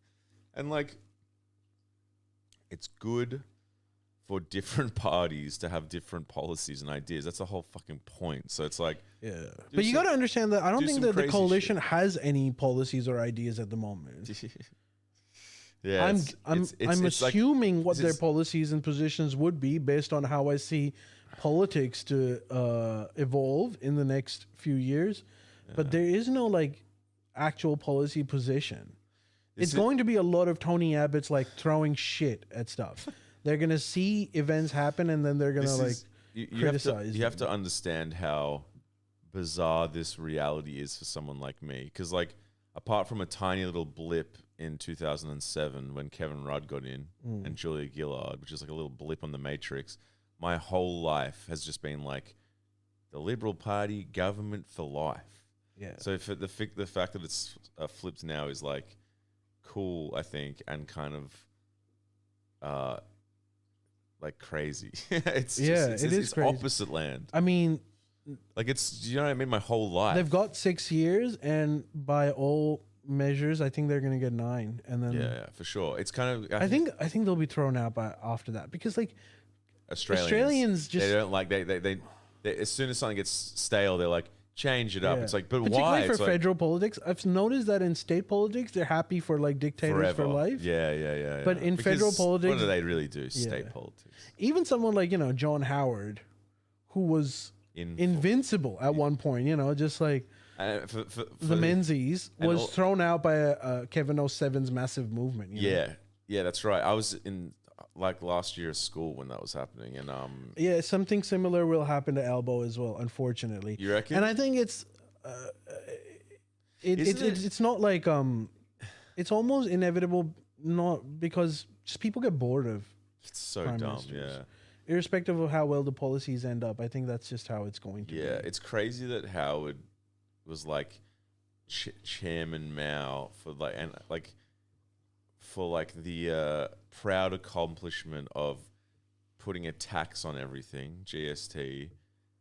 And like it's good for different parties to have different policies and ideas. That's the whole fucking point. So it's like, but you got to understand that I don't think that the coalition shit. has any policies or ideas at the moment. Yeah, I'm assuming like, what their policies and positions would be based on how I see politics to evolve in the next few years, but there is no like actual policy position. It's going to be a lot of Tony Abbott's like throwing shit at stuff. They're gonna see events happen and then they're gonna criticize. You have to understand how bizarre this reality is for someone like me, because like apart from a tiny little blip in 2007 when Kevin Rudd got in and Julia Gillard, which is like a little blip on the matrix, my whole life has just been like the Liberal Party, government for life. Yeah. So for the fact that it's flipped now is like cool, I think, and kind of like crazy. It's crazy. Opposite land. I mean, like it's, you know what I mean? My whole life. They've got 6 years, and by all measures, I think they're going to get 9, and then yeah, for sure. It's kind of. I think they'll be thrown out by after that, because like Australians just they don't like they as soon as something gets stale, they're like change it up. It's like, but why? Particularly for federal politics, I've noticed that in state politics, they're happy for like dictators forever. for life. Yeah. But in federal politics, what do they really do? State politics. Even someone like John Howard, who was invincible at one point, just like for the Menzies, was thrown out by Kevin 07's massive movement. Yeah, that's right. I was in like last year of school when that was happening, and something similar will happen to Elbow as well, unfortunately. You reckon? And I think it's not like it's almost inevitable, not because just people get bored of it's so dumb, ministers. Irrespective of how well the policies end up, I think that's just how it's going to be. Yeah, it's crazy that Howard was like Chairman Mao for the proud accomplishment of putting a tax on everything, GST,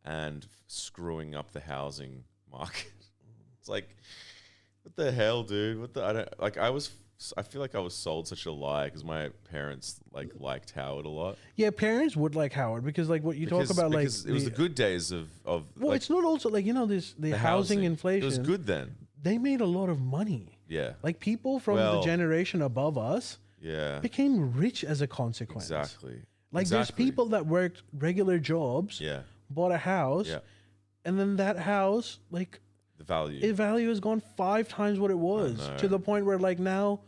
and screwing up the housing market. It's like, what the hell, dude? I feel like I was sold such a lie because my parents liked Howard a lot. Yeah, parents would like Howard because talk about because it was the good days of well, it's not also the housing inflation. It was good then. They made a lot of money. Yeah. Like people from the generation above us became rich as a consequence. Exactly. There's people that worked regular jobs, bought a house, and then that house, the value has gone 5 times what it was, to the point where now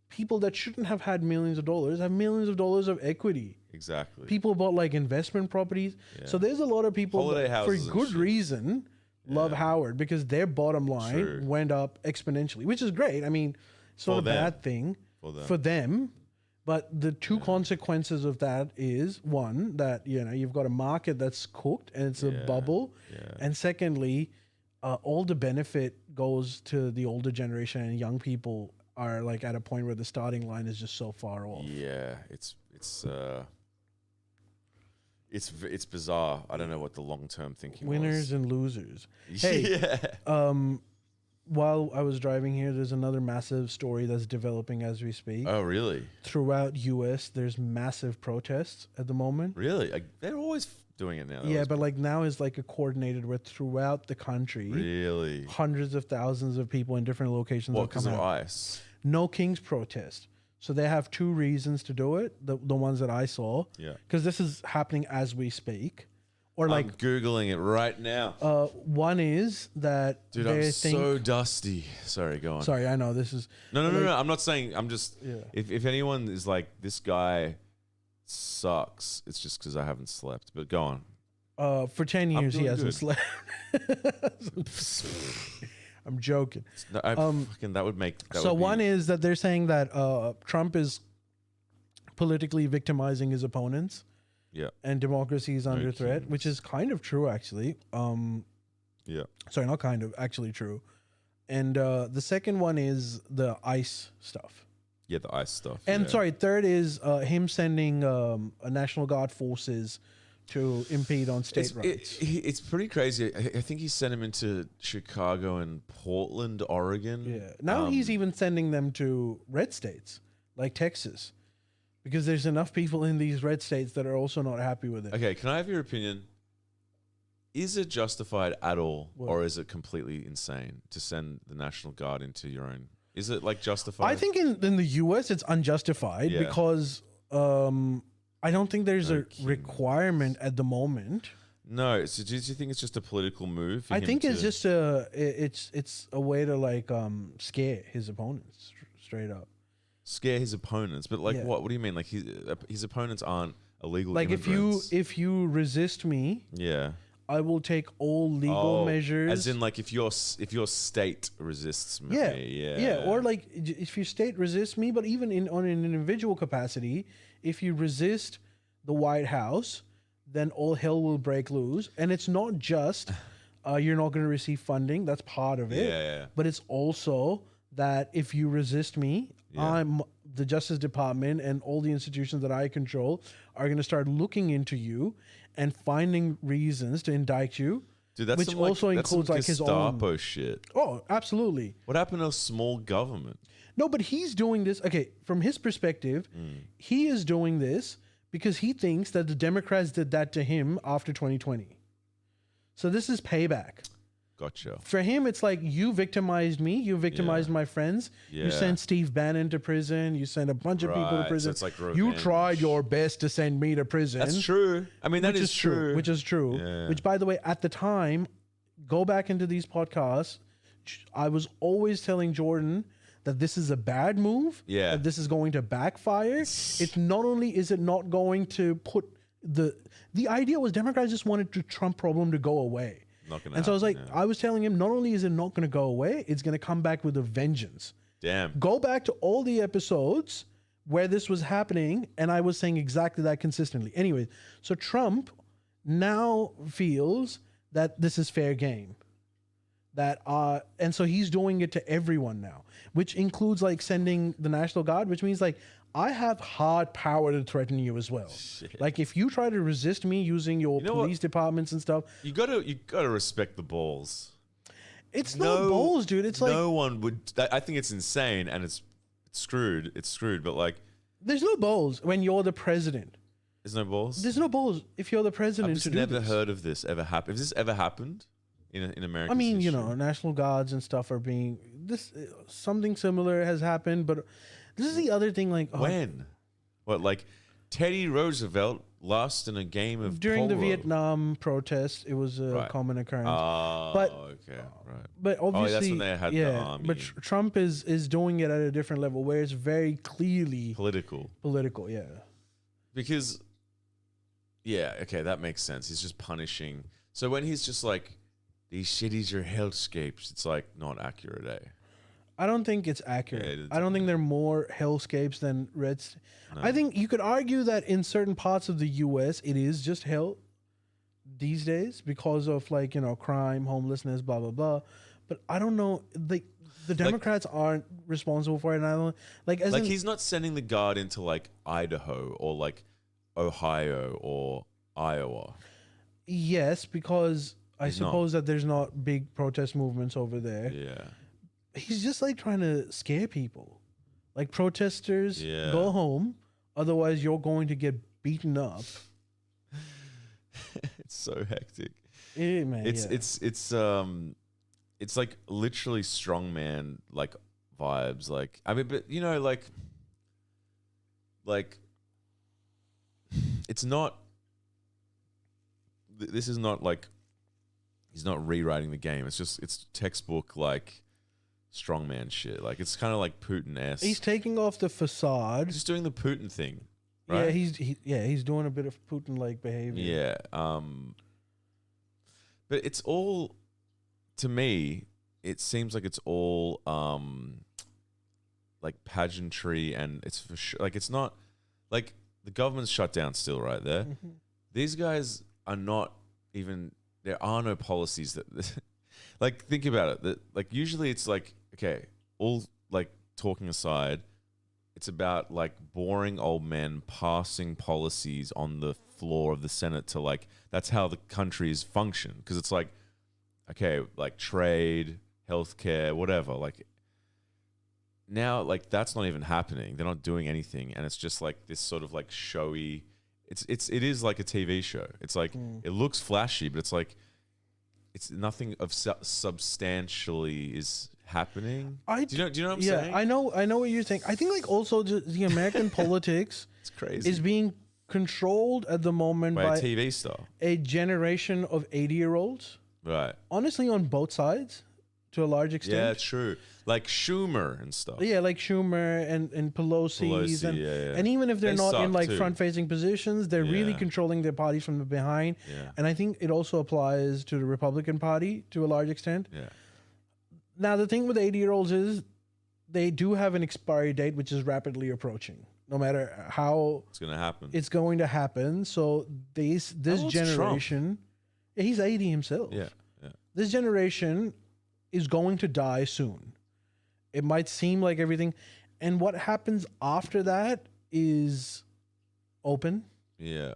people that shouldn't have had millions of dollars have millions of dollars of equity. Exactly. People bought investment properties. Yeah. So there's a lot of people that, for good reason, love Howard because their bottom line went up exponentially, which is great. I mean, it's not a bad thing for them. But the two consequences of that is, one, that you've got a market that's cooked and it's a bubble. Yeah. And secondly, all the benefit goes to the older generation, and young people are at a point where the starting line is just so far off. Yeah, it's bizarre. I don't know what the long-term thinking Winners and losers. Hey, while I was driving here, there's another massive story that's developing as we speak. Oh, really? Throughout U.S., there's massive protests at the moment. Really? They're always doing it now. Yeah, but now is a coordinated where throughout the country. Really? Hundreds of thousands of people in different locations. What, because of ICE? No King's protest. So they have 2 reasons to do it, the ones that I saw. Yeah. Because this is happening as we speak. Or I'm Googling it right now. One is that dude, I'm so dusty. Sorry, go on. Sorry, I know this is... No. I'm not saying... I'm just... Yeah. If anyone is this guy sucks, it's just because I haven't slept. But go on. For 10 years, he hasn't slept. I'm joking. No, that would make... One is that they're saying that Trump is politically victimizing his opponents. Yeah. And democracy is under threat, which is kind of true, actually. Yeah. Sorry, not kind of, actually true. And the second one is the ICE stuff. Yeah, the ICE stuff. And third is him sending National Guard forces to impede on state rights. It's pretty crazy. I think he sent him into Chicago and Portland, Oregon. Yeah. Now he's even sending them to red states like Texas. because there's enough people in these red states that are also not happy with it. Okay, can I have your opinion? Is it justified at all, What? or is it completely insane to send the National Guard into your own? Is it like justified? I think in the US it's unjustified Yeah. because I don't think there's No a kidding. requirement at the moment. No. So do you think it's just a political move? For I him think it's to- just it's a way to like scare his opponents straight up. scare his opponents. But like, Yeah. what? What do you mean? Like his opponents aren't illegal Like immigrants. if you resist me, yeah. I will take all legal measures. As in, like, if your state resists me. Yeah. Yeah. Or like if your state resists me, but even on an individual capacity, if you resist the White House, then all hell will break loose. And it's not just you're not going to receive funding. That's part of it. Yeah. But it's also that if you resist me, Yeah. the Justice Department and all the institutions that I control are going to start looking into you and finding reasons to indict you. Dude, that's which some, like, also that's some includes, like, his own- Gestapo shit. Oh, absolutely. What happened to small government? No, but he's doing this. Okay, from his perspective, he is doing this because he thinks that the Democrats did that to him after 2020. So this is payback. Gotcha. For him, it's like you victimized me, you victimized my friends, you Yeah. sent Steve Bannon to prison, you sent a bunch of people to Right, so prison. it's like you revenge. tried your best to send me to prison. That's true. I mean, that which is true. Which is true. Yeah. Which, by the way, at the time, go back into these podcasts. I was always telling Jordan that this is a bad move. Yeah. That this is going to backfire. It's not only is it not going to put the idea was Democrats just wanted the Trump problem to go away. Not gonna And so I was like, happen, I was telling him, not only is it not going to go away, it's going to come back with a vengeance. Damn. Go back to all the episodes where this was happening, and I was saying exactly that consistently. Anyway, so Trump now feels that this is fair game. And so he's doing it to everyone now, which includes like sending the National Guard, which means like I have hard power to threaten you as well. Like if you try to resist me using your know what? police departments and stuff, You gotta respect the balls. it's not balls, dude. It's like no one would. I think it's insane and it's screwed. It's screwed. But like, there's no balls when you're the president. there's no balls. There's no balls if you're the president I've just to do never this. heard of this ever happen. Has this ever happened in America? I mean, you know, National Guards and stuff are being something similar has happened, but this is the other thing. Like when? What, like Teddy Roosevelt lost in a game of during the polo? Vietnam protests, it was a Right. common occurrence. Oh, But- okay, right. But obviously, that's when they had the army. But Trump is doing it at a different level, where it's very clearly Political. political. Yeah, Because, yeah, okay, that makes sense. He's just punishing. So when he's just like, these cities are hellscapes, it's like not accurate, eh? I don't think it's accurate. Yeah, it's- I don't think they're more hellscapes than reds. No. I think you could argue that in certain parts of the U.S. it is just hell these days because of like, you know, crime, homelessness, blah blah blah. But I don't know. The Democrats aren't responsible for it. And I don't like as Like in, he's not sending the guard into like Idaho or like Ohio or Iowa. yes, because I He's not. suppose that there's not big protest movements over there. Yeah. He's just like trying to scare people. Like protesters, Yeah. go home, otherwise you're going to get beaten up. It's so hectic. Man, It's yeah. it's like literally strongman like vibes. Like I mean, but you know, like it's not. This is not like he's not rewriting the game. It's textbook like strongman shit. Like it's kind of like Putin-esque. He's taking off the facade. just doing the Putin thing, right? Yeah, he's doing a bit of Putin-like behavior. Yeah. But it's all, to me, it seems like it's all like pageantry, and it's for sure like it's not like the government's shut down still, right there. Mhm. These guys are not even. There are no policies that, like, think about it. That like usually it's like okay, all like talking aside, it's about like boring old men passing policies on the floor of the Senate to like that's how the countries function because it's like okay, like trade, healthcare, whatever. Like now, like, that's not even happening. They're not doing anything, and it's just like this sort of like showy. It is like a TV show. It's like it looks flashy, but it's like it's nothing of substantially is happening. Do you know what I'm saying? I know what you're saying. I think like also the American politics It's crazy. is being controlled at the moment by by a TV star, a generation of 80-year-olds. right? Honestly, on both sides, to a large extent. Yeah, true. Like Schumer and stuff. Yeah, like Schumer and Pelosi's Pelosi, and even if they're They not in suck like too. front-facing positions, they're really Yeah. controlling their parties from the behind. Yeah. And I think it also applies to the Republican Party to a large extent. Yeah. Now, the thing with 80-year-olds is they do have an expiry date, which is rapidly approaching. No matter how It's gonna happen. it's going to happen. So this old's generation, yeah, he's 80 himself. Yeah. Yeah. This generation is going to die soon. It might seem like everything. And what happens after that is open. Yeah.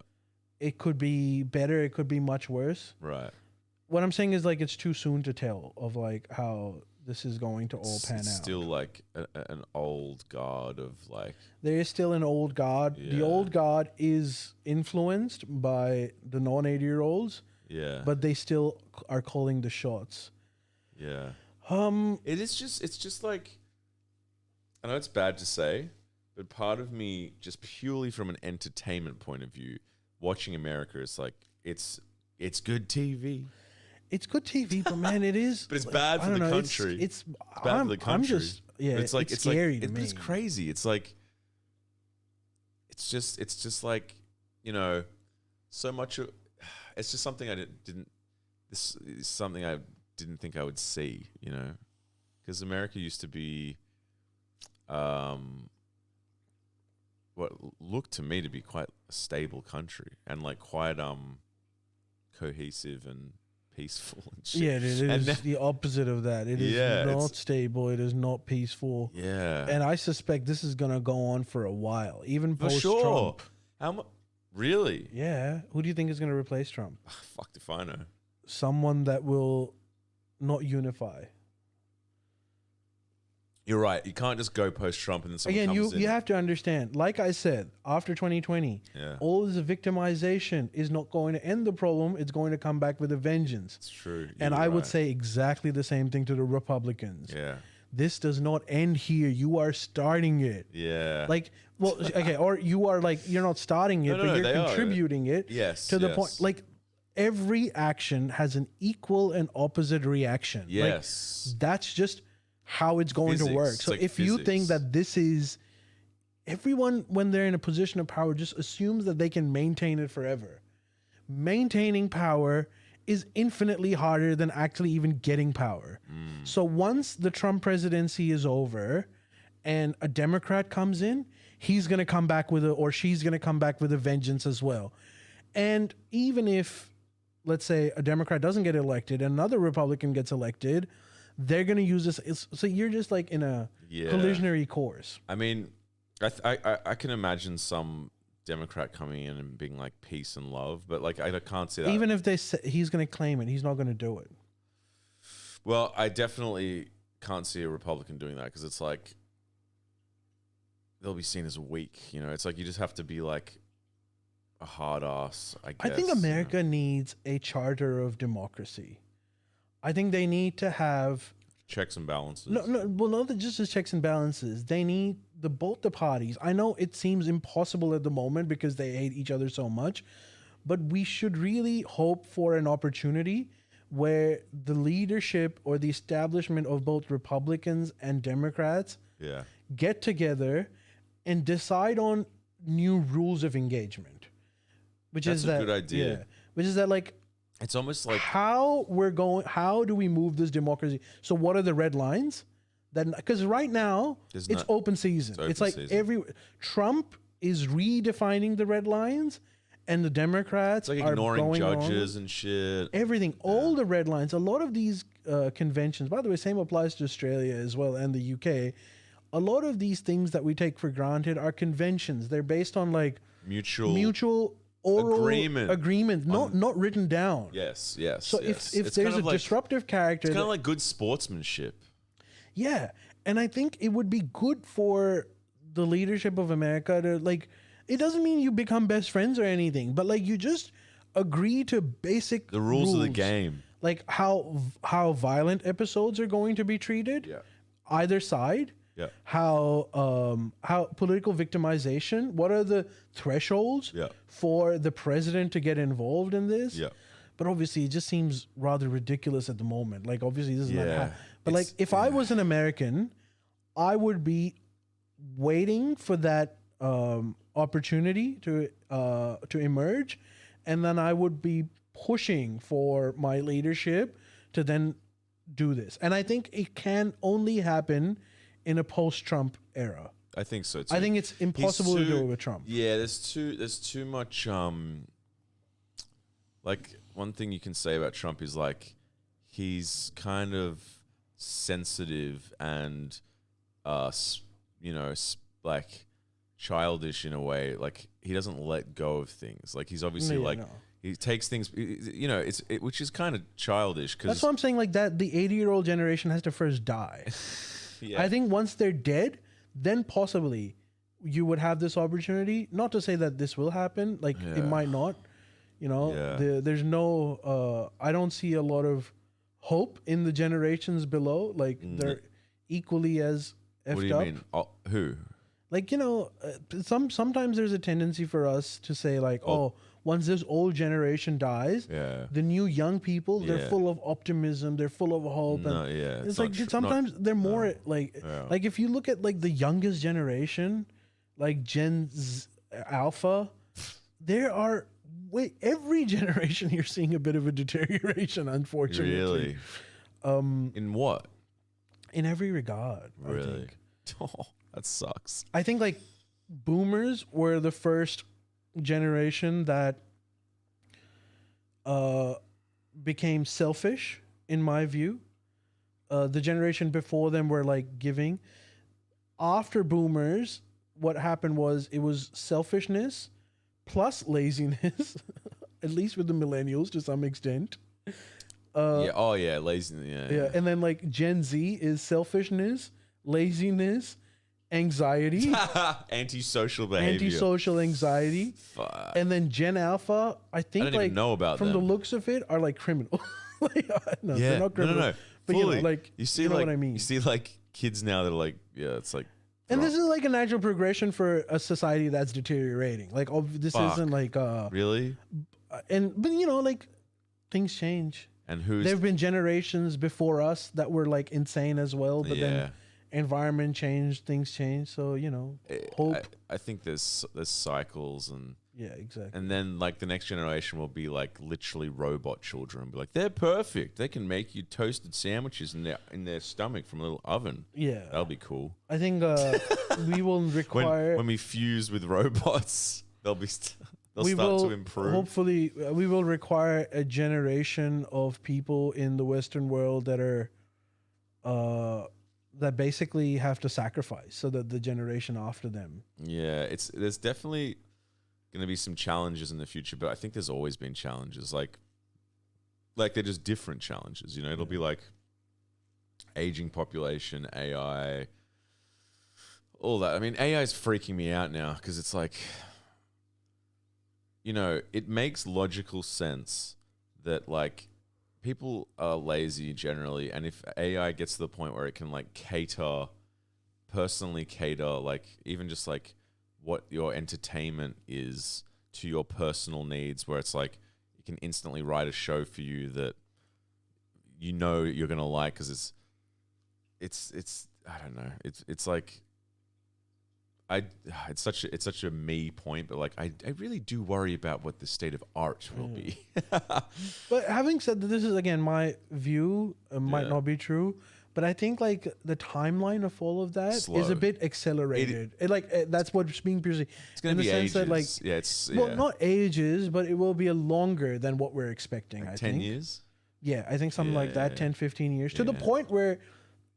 It could be better. It could be much worse. Right. What I'm saying is like it's too soon to tell of like how this is going to all pan out. It's still like an old guard of like. There is still an old guard. The Yeah. old guard is influenced by the non-80-year-olds, Yeah. but they still are calling the shots. Yeah. It's just like, I know it's bad to say, but part of me, just purely from an entertainment point of view, watching America is like, it's good TV. It's good TV, but man, it is. But it's bad I for don't the know, country. It's Bad for the country. I'm just But it's like, it's scary to but me. it's crazy. It's like, it's just like, you know, so much of, it's just something I didn't, this is something I didn't think I would see, you know, because America used to be, what looked to me to be quite a stable country and like quite cohesive and peaceful and shit. Yeah, it is And now- the opposite of that. It is Yeah, not it's- stable. It is not peaceful. Yeah, And I suspect this is gonna go on for a while, even for post sure. Trump. How much? Really? Yeah, who do you think is gonna replace Trump? Fucked if I know. Someone that will not unify. You're right. You can't just go post Trump and then someone Again, comes in. you have to understand. Like I said, after 2020, Yeah. all this victimization is not going to end the problem. It's going to come back with a vengeance. It's true. And You're I would right. say exactly the same thing to the Republicans. Yeah. This does not end here. You are starting it. Yeah. Like, well, okay, or you are like, you're not starting it, No, but no, you're they are. contributing it Yes, to the yes. point. Like, every action has an equal and opposite reaction. Yes. Like, that's just how it's going to Physics. work. It's So like if you think physics. that this is, everyone, when they're in a position of power, just assumes that they can maintain it forever. Maintaining power is infinitely harder than actually even getting power. So once the Trump presidency is over and a Democrat comes in, he's going to come back with or she's going to come back with a vengeance as well. And even if, let's say, a Democrat doesn't get elected and another Republican gets elected, they're going to use this. So you're just like in a collisionary course. I mean, I can imagine some Democrat coming in and being like peace and love, but like I can't see that. Even if they say he's going to claim it, he's not going to do it. Well, I definitely can't see a Republican doing that because it's like they'll be seen as weak. You know, it's like you just have to be like a hard ass. I guess. I think America needs a charter of democracy. I think they need to have checks and balances. well, not just as checks and balances. They need both the parties. I know it seems impossible at the moment because they hate each other so much, but we should really hope for an opportunity where the leadership or the establishment of both Republicans and Democrats get together and decide on new rules of engagement. That's a good idea. Yeah, which is that like, it's almost like how do we move this democracy? So what are the red lines? Because right now it's open season. It's like Trump is redefining the red lines, and the Democrats it's like are ignoring going judges on. and shit. Everything, all the red lines. A lot of these conventions, by the way, same applies to Australia as well and the UK. A lot of these things that we take for granted are conventions. They're based on like mutual oral agreement, not written down. Yes. So if there's a disruptive character, it's kind of like good sportsmanship. Yeah, And I think it would be good for the leadership of America to like, it doesn't mean you become best friends or anything, but like you just agree to basic The rules of the game. Like how violent episodes are going to be treated, Yeah. either side. Yeah. How political victimization, what are the thresholds Yeah. for the president to get involved in this? Yeah. But obviously, it just seems rather ridiculous at the moment. Like, obviously, this is not. Yeah. But like, if I was an American, I would be waiting for that opportunity to emerge, and then I would be pushing for my leadership to then do this. And I think it can only happen in a post-Trump era. I think so too. I think it's impossible to do it with Trump. Yeah, there's too much like one thing you can say about Trump is like he's kind of sensitive and like childish in a way. Like he doesn't let go of things. Like he's obviously he takes things, which is kind of childish. Cause that's what I'm saying. Like that, the 80-year-old generation has to first die. yeah. I think once they're dead, then possibly you would have this opportunity. Not to say that this will happen. Like it might not. There's no. I don't see a lot of hope in the generations below. Like they're equally as effed What do you up. mean? Who? Like sometimes there's a tendency for us to say like, once this old generation dies, the new young people, they're full of optimism, they're full of hope. No, and it's like sometimes they're more like if you look at like the youngest generation, like Gen Z, Alpha, there are every generation you're seeing a bit of a deterioration, unfortunately. Really? In what? In every regard. Really? I think. Oh, that sucks. I think like boomers were the first generation that became selfish, in my view. The generation before them were like giving. After boomers, what happened was it was selfishness plus laziness, at least with the millennials to some extent. Laziness. Yeah. And then like Gen Z is selfishness, laziness, anxiety, antisocial behavior, antisocial anxiety. Fuck. And then Gen Alpha, I think I don't like even know about from them. the looks of it, are like criminal. No, Yeah. they're not criminal. No. But Fully. you know what I mean. You see like kids now that are like, it's like. And this is like a natural progression for a society that's deteriorating. Like, this isn't like really. But like things change. And who's There have been generations before us that were like insane as well, but then environment changed, things changed. So hope. I think there's cycles and exactly. And then like the next generation will be like literally robot children. Be like they're perfect. They can make you toasted sandwiches in their stomach from a little oven. Yeah, that'll be cool. I think we will require when we fuse with robots, they'll start to improve. Hopefully, we will require a generation of people in the Western world that are that basically have to sacrifice so that the generation after them. Yeah, there's definitely going to be some challenges in the future, but I think there's always been challenges. Like they're just different challenges. It'll be like aging population, AI, all that. I mean, AI is freaking me out now because it's like, it makes logical sense that like people are lazy generally, and if AI gets to the point where it can like personally cater, like even just like what your entertainment is to your personal needs, where it's like it can instantly write a show for you that you're gonna like because it's I don't know, it's like it's such a me point, but like I really do worry about what the state of art will be. But having said that, this is again my view, might not be true, but I think like the timeline of all of that is a bit accelerated. That's what's being perceived. It's going to be ages. That, like, not ages, but it will be a longer than what we're expecting. Like I 10 think. years. Yeah, I think something like that, 10, 15 years, to the point where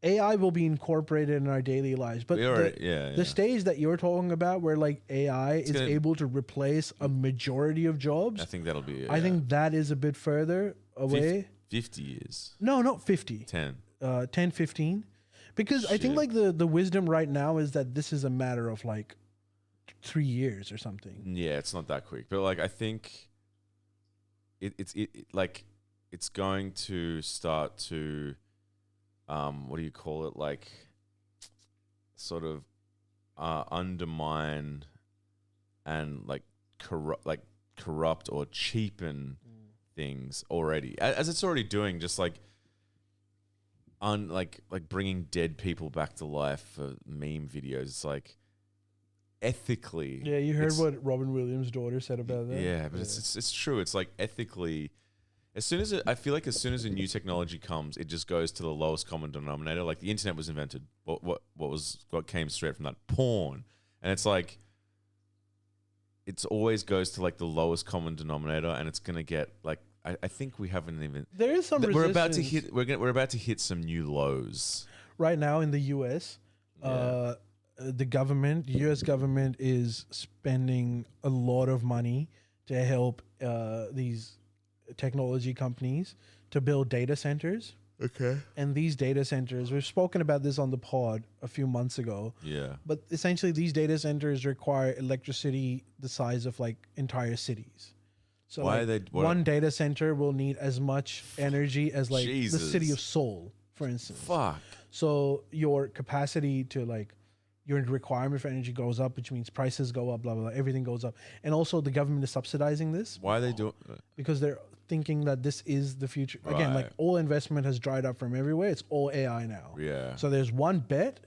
AI will be incorporated in our daily lives. But the stage that you're talking about, where like AI is able to replace a majority of jobs, I think that'll be. I think that is a bit further away. 50 years. No, not 50. 10. 10, 15. Because I think Shit. like the wisdom right now is that this is a matter of like 3 years or something. Yeah, it's not that quick, but like I think like it's going to start to what do you call it, like sort of undermine and like corrupt or cheapen things already, as it's already doing, just like like bringing dead people back to life for meme videos. It's like ethically, Yeah, you heard what Robin Williams' daughter said about that. yeah, but it's true. It's like ethically, I feel like as soon as a new technology comes, it just goes to the lowest common denominator. Like the internet was invented. What came straight from that? Porn. And it's like, it's always goes to like the lowest common denominator, and it's gonna get like, I think we haven't even. There is some resistance. We're about to hit some new lows right now in the U.S. Yeah. The U.S. government is spending a lot of money to help these technology companies to build data centers. Okay. And these data centers, we've spoken about this on the pod a few months ago. Yeah. But essentially, these data centers require electricity the size of like entire cities. So one data center will need as much energy as like the city of Seoul, for instance. Fuck. So your capacity to like, your requirement for energy goes up, which means prices go up, blah, blah, blah, everything goes up. And also the government is subsidizing this. Why are they doing? Because they're thinking that this is the future. Right. Again, like all investment has dried up from everywhere. It's all AI now. Yeah. So there's one bet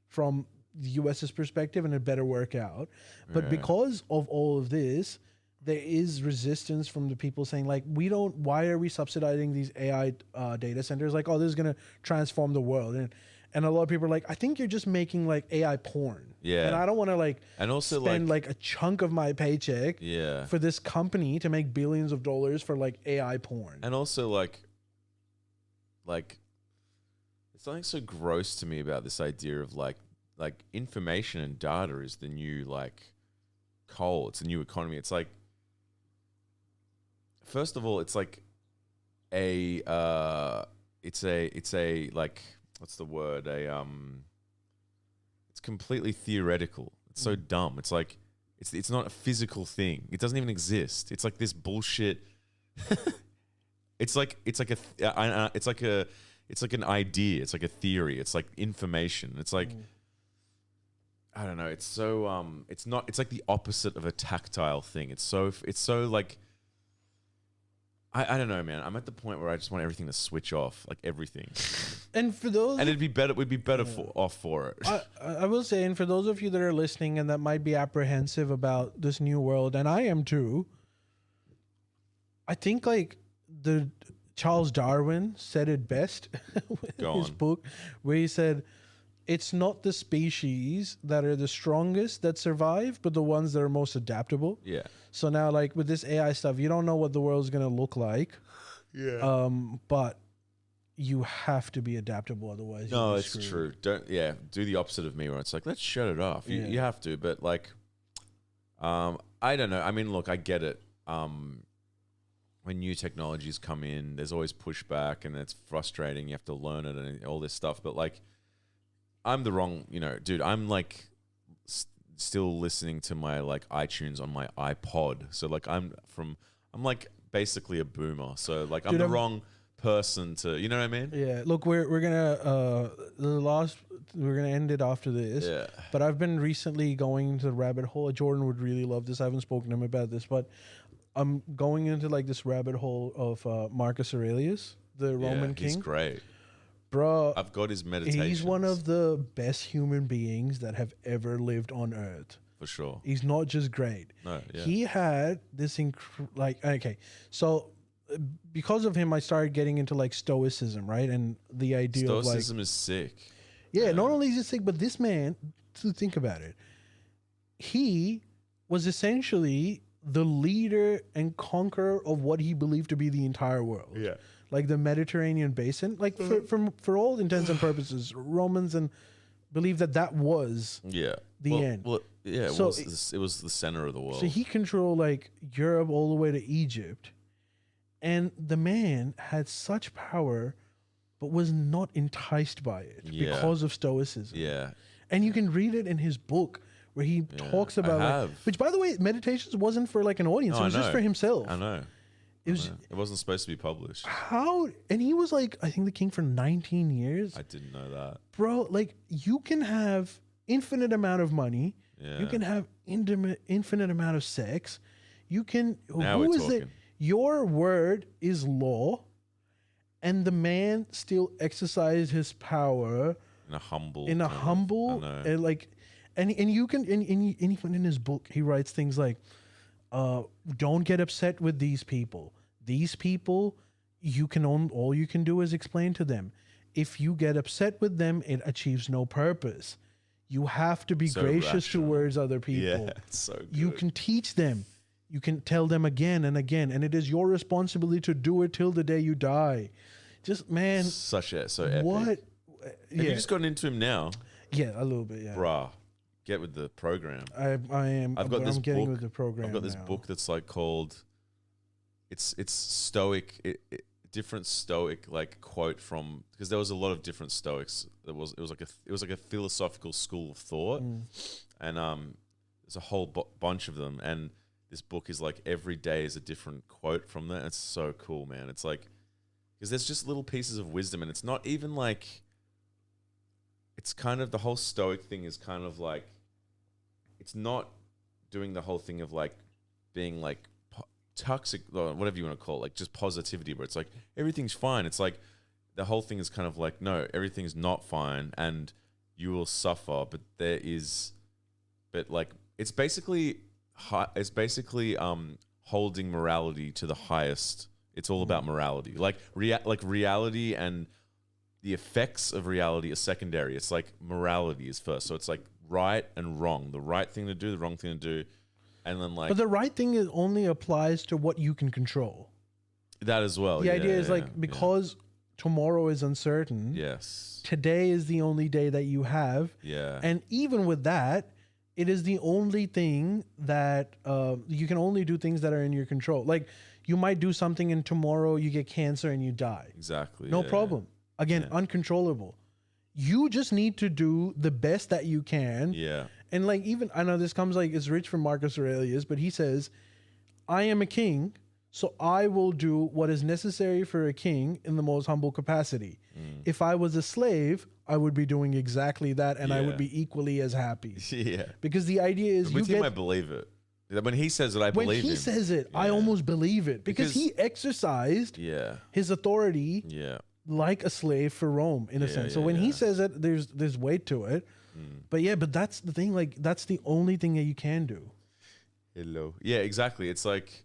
from the US's perspective and it better work out. But because of all of this, there is resistance from the people saying like, why are we subsidizing these AI data centers? Like, oh, this is going to transform the world. And a lot of people are like, I think you're just making like AI porn. Yeah. And I don't want to like and also spend like a chunk of my paycheck yeah. for this company to make billions of dollars for like AI porn. And also like there's something so gross to me about this idea of like information and data is the new like coal. It's a new economy. It's like, first of all, it's like it's a like, what's the word? It's completely theoretical. It's so dumb. It's like, it's not a physical thing. It doesn't even exist. It's like this bullshit. It's like an idea. It's like a theory. It's like information. It's like, I don't know. It's so, it's like the opposite of a tactile thing. It's so like, I don't know, man. I'm at the point where I just want everything to switch off, like everything. And for those, and we'd be better off for it. I will say, and for those of you that are listening and that might be apprehensive about this new world, and I am too. I think like the Charles Darwin said it best in his book, where he said, it's not the species that are the strongest that survive, but the ones that are most adaptable. Yeah. So now, like with this AI stuff, you don't know what the world's gonna look like. Yeah. But you have to be adaptable, otherwise. No, it's true. Do the opposite of me, where it's like, let's shut it off. You have to, but like, I don't know. I mean, look, I get it. When new technologies come in, there's always pushback, and it's frustrating. You have to learn it and all this stuff. But like, I'm the wrong, dude. I'm like still listening to my like iTunes on my iPod. So like, I'm like basically a boomer. So like, I'm the wrong person to, you know what I mean? Yeah. Look, we're gonna we're gonna end it after this. Yeah. But I've been recently going into the rabbit hole. Jordan would really love this. I haven't spoken to him about this, but I'm going into like this rabbit hole of Marcus Aurelius, the Roman king. He's great. Bro, I've got his meditations. He's one of the best human beings that have ever lived on Earth. For sure. He's not just great. No, yeah. He had this so because of him, I started getting into like Stoicism, right? And the idea of like Stoicism is sick. Yeah, not only is it sick, but this man, to think about it, he was essentially the leader and conqueror of what he believed to be the entire world. Yeah. Like the Mediterranean basin. Like for all intents and purposes, Romans and believe that was the end. Well, yeah, So it was the center of the world. So he controlled like Europe all the way to Egypt. And the man had such power but was not enticed by it because of stoicism. Yeah. And you can read it in his book where he talks about like, which by the way, Meditations wasn't for like an audience. No, it was just for himself. I know. It wasn't supposed to be published. How? And he was like, I think the king for 19 years. I didn't know that. Bro, like you can have infinite amount of money. Yeah. You can have infinite amount of sex. You can, Now who we're is talking. it? Your word is law. And the man still exercised his power In a humble, and like, and you can, and even in his book, he writes things like, don't get upset with these people. These people, all you can do is explain to them. If you get upset with them, it achieves no purpose. You have to be gracious rational. towards other people. Yeah, it's so good. You can teach them. You can tell them again and again, and it is your responsibility to do it till the day you die. Just man, so epic. What? Have you just gotten into him now? Yeah, a little bit. Yeah, Bruh, get with the program. I am. I've got this getting book. with the program. I've got this now. book that's like called. It's stoic. Different stoic like quote from, because there was a lot of different stoics. It was like a philosophical school of thought, and there's a whole bunch of them. And this book is like every day is a different quote from that. It's so cool, man. It's like, because there's just little pieces of wisdom, and it's not even like. It's kind of the whole stoic thing is kind of like, it's not doing the whole thing of like being like toxic or whatever you want to call it, like just positivity, where it's like everything's fine. It's like the whole thing is kind of like, no, everything's not fine and you will suffer, but like it's basically holding morality to the highest. It's all about morality, like reality, and the effects of reality are secondary. It's like morality is first. So it's like right and wrong, the right thing to do, the wrong thing to do. And then like, but the right thing is only applies to what you can control. That as well. The idea is like, because tomorrow is uncertain. Yes. Today is the only day that you have. Yeah. And even with that, it is the only thing that you can only do things that are in your control. Like you might do something and tomorrow you get cancer and you die. Exactly. No problem. Again, uncontrollable. You just need to do the best that you can. Yeah. And like, even, I know this comes like, it's rich from Marcus Aurelius, but he says, I am a king, so I will do what is necessary for a king in the most humble capacity. If I was a slave, I would be doing exactly that, and I would be equally as happy. Yeah. Because the idea is with him, I believe it. When he says it, I believe him. When he says it, I almost believe it. Because he exercised his authority like a slave for Rome, in a sense. So when he says it, there's weight to it. But that's the thing. Like, that's the only thing that you can do. Hello. Yeah, exactly. It's like,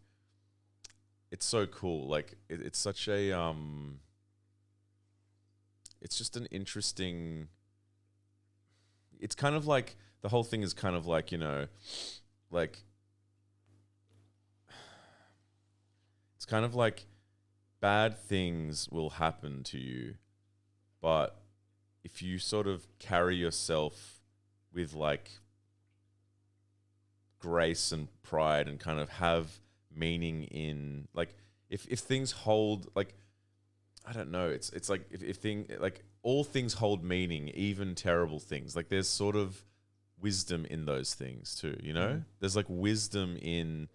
it's so cool. Like, it's such a it's just an interesting. It's kind of like the whole thing is kind of like, you know, like it's kind of like bad things will happen to you, but if you sort of carry yourself with like grace and pride and kind of have meaning in, like, if things hold, like, I don't know, it's like if thing, like all things hold meaning, even terrible things. Like there's sort of wisdom in those things too, you know? There's like wisdom in,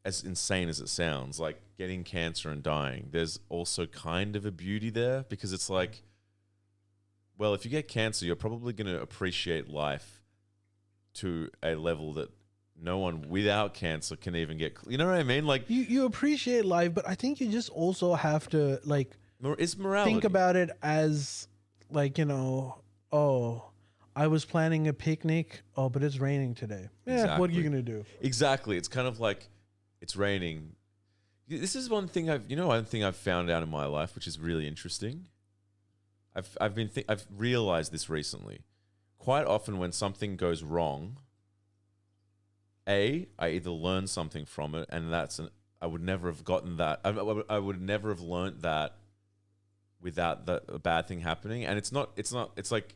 as insane as it sounds, like getting cancer and dying. There's also kind of a beauty there, because it's like, well, if you get cancer, you're probably going to appreciate life to a level that no one without cancer can even get. You know what I mean? Like you appreciate life, but I think you just also have to like it's morality. Think about it as like, you know, oh, I was planning a picnic. Oh, but it's raining today. Yeah, exactly. What are you gonna do? Exactly. It's kind of like it's raining. This is one thing I've found out in my life, which is really interesting. I've realized this recently. Quite often, when something goes wrong, I either learn something from it, and I would never have gotten that. I would never have learned that without a bad thing happening. And it's like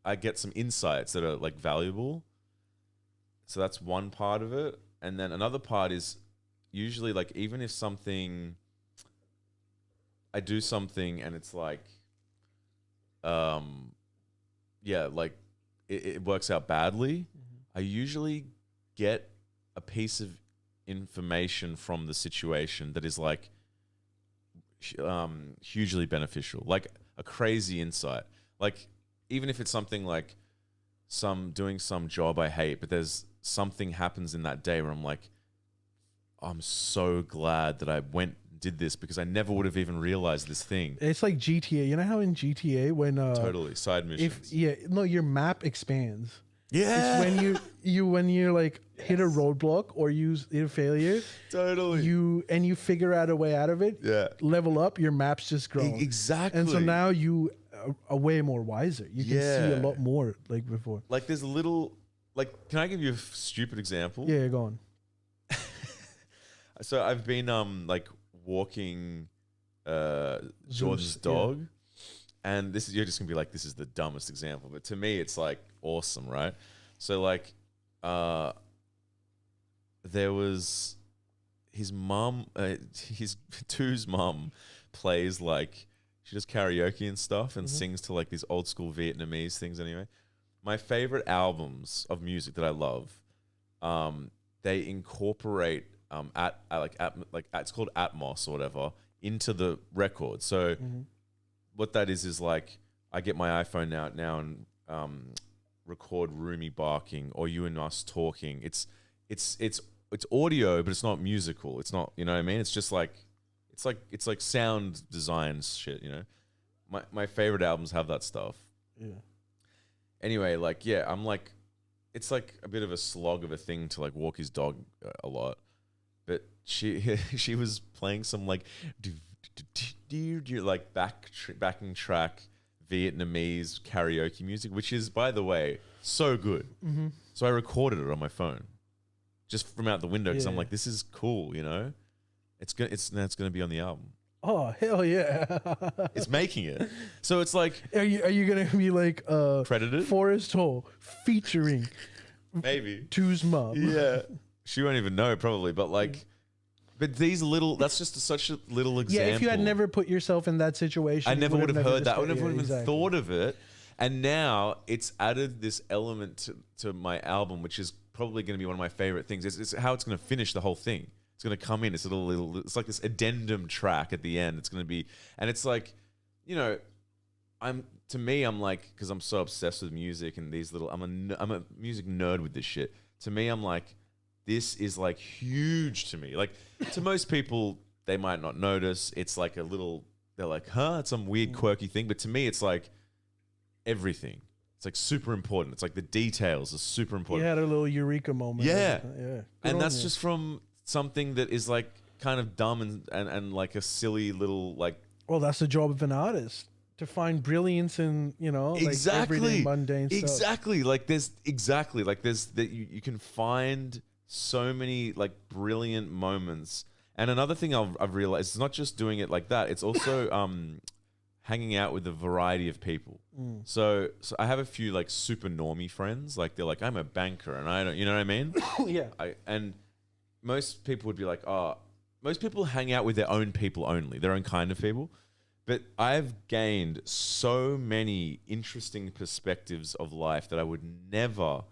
I get some insights that are like valuable. So that's one part of it. And then another part is usually like, even if something, I do something and it's like, like it works out badly, I usually get a piece of information from the situation that is like hugely beneficial, like a crazy insight. Like even if it's something like doing some job I hate, but there's something happens in that day where I'm like, I'm so glad that I went and did this because I never would have even realized this thing. It's like GTA. You know how in GTA when totally side missions. Your map expands. Yeah. It's when you like hit a roadblock or use a failure. Totally. You figure out a way out of it. Yeah. Level up, your maps just grow. Exactly. And so now you are way more wiser. You can see a lot more like before. Like there's a little, like, can I give you a stupid example? Yeah, go on. So I've been like walking Jordan's dog, and this is, you're just gonna be like, this is the dumbest example, but to me it's like awesome, right? So like there was his mum, his Two's mum plays like, she does karaoke and stuff and sings to like these old school Vietnamese things anyway. My favorite albums of music that I love, they incorporate it's called Atmos or whatever into the record. So what that is like, I get my iPhone out now and record Rumi barking or you and us talking. It's audio, but it's not musical. It's not, you know what I mean? It's just like, it's like sound design shit, you know? My favorite albums have that stuff. Yeah. Anyway, like, yeah, I'm like, it's like a bit of a slog of a thing to like walk his dog a lot. But she was playing some like like backing track Vietnamese karaoke music, which is, by the way, so good. So I recorded it on my phone, just from out the window, because I'm like, this is cool, you know. It's gonna be on the album. Oh hell yeah! It's making it. So it's like, are you gonna be like credited Forest Hall featuring maybe Two's mom? Yeah. She won't even know probably, but like, but these little, that's just such a little example. Yeah, if you had never put yourself in that situation, I never would have heard that. I would never even exactly. thought of it. And now it's added this element to my album, which is probably going to be one of my favorite things. It's how it's going to finish the whole thing. It's going to come in. It's a little, it's like this addendum track at the end. It's going to be, and it's like, you know, to me, I'm like, because I'm so obsessed with music and these little, I'm a music nerd with this shit. To me, I'm like, this is like huge to me. Like to most people, they might not notice. It's like a little, they're like, huh, it's some weird quirky thing. But to me, it's like everything. It's like super important. It's like the details are super important. You had a little eureka moment. Yeah. Yeah. And that's just from something that is like kind of dumb and like a silly little like. Well, that's the job of an artist. To find brilliance in, you know, exactly. like everyday mundane stuff. Exactly. Like there's that you can find so many like brilliant moments. And another thing I've realized, it's not just doing it like that. It's also hanging out with a variety of people. So I have a few like super normie friends. Like they're like, I'm a banker and I don't, you know what I mean? Yeah. And most people would be like, most people hang out with their own people only, their own kind of people. But I've gained so many interesting perspectives of life that I would never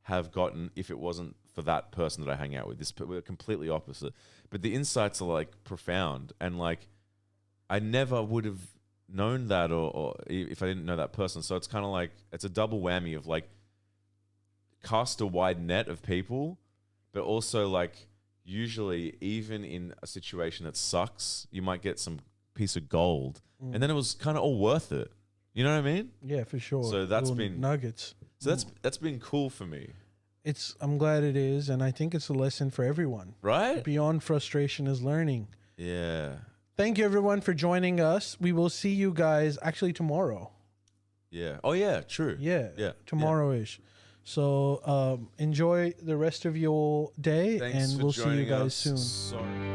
have gotten if it wasn't for that person that I hang out with. We're completely opposite. But the insights are like profound. And like, I never would have known that or if I didn't know that person. So it's kind of like, it's a double whammy of like, cast a wide net of people, but also like, usually even in a situation that sucks, you might get some piece of gold. And then it was kind of all worth it. You know what I mean? Yeah, for sure. So that's little been nuggets. So that's been cool for me. I'm glad it is, and I think it's a lesson for everyone. Right? Beyond frustration is learning. Yeah. Thank you everyone for joining us. We will see you guys actually tomorrow. Yeah. Oh yeah, true. Yeah. Yeah. Tomorrow-ish. So enjoy the rest of your day, Thanks and we'll see you guys soon. Sorry.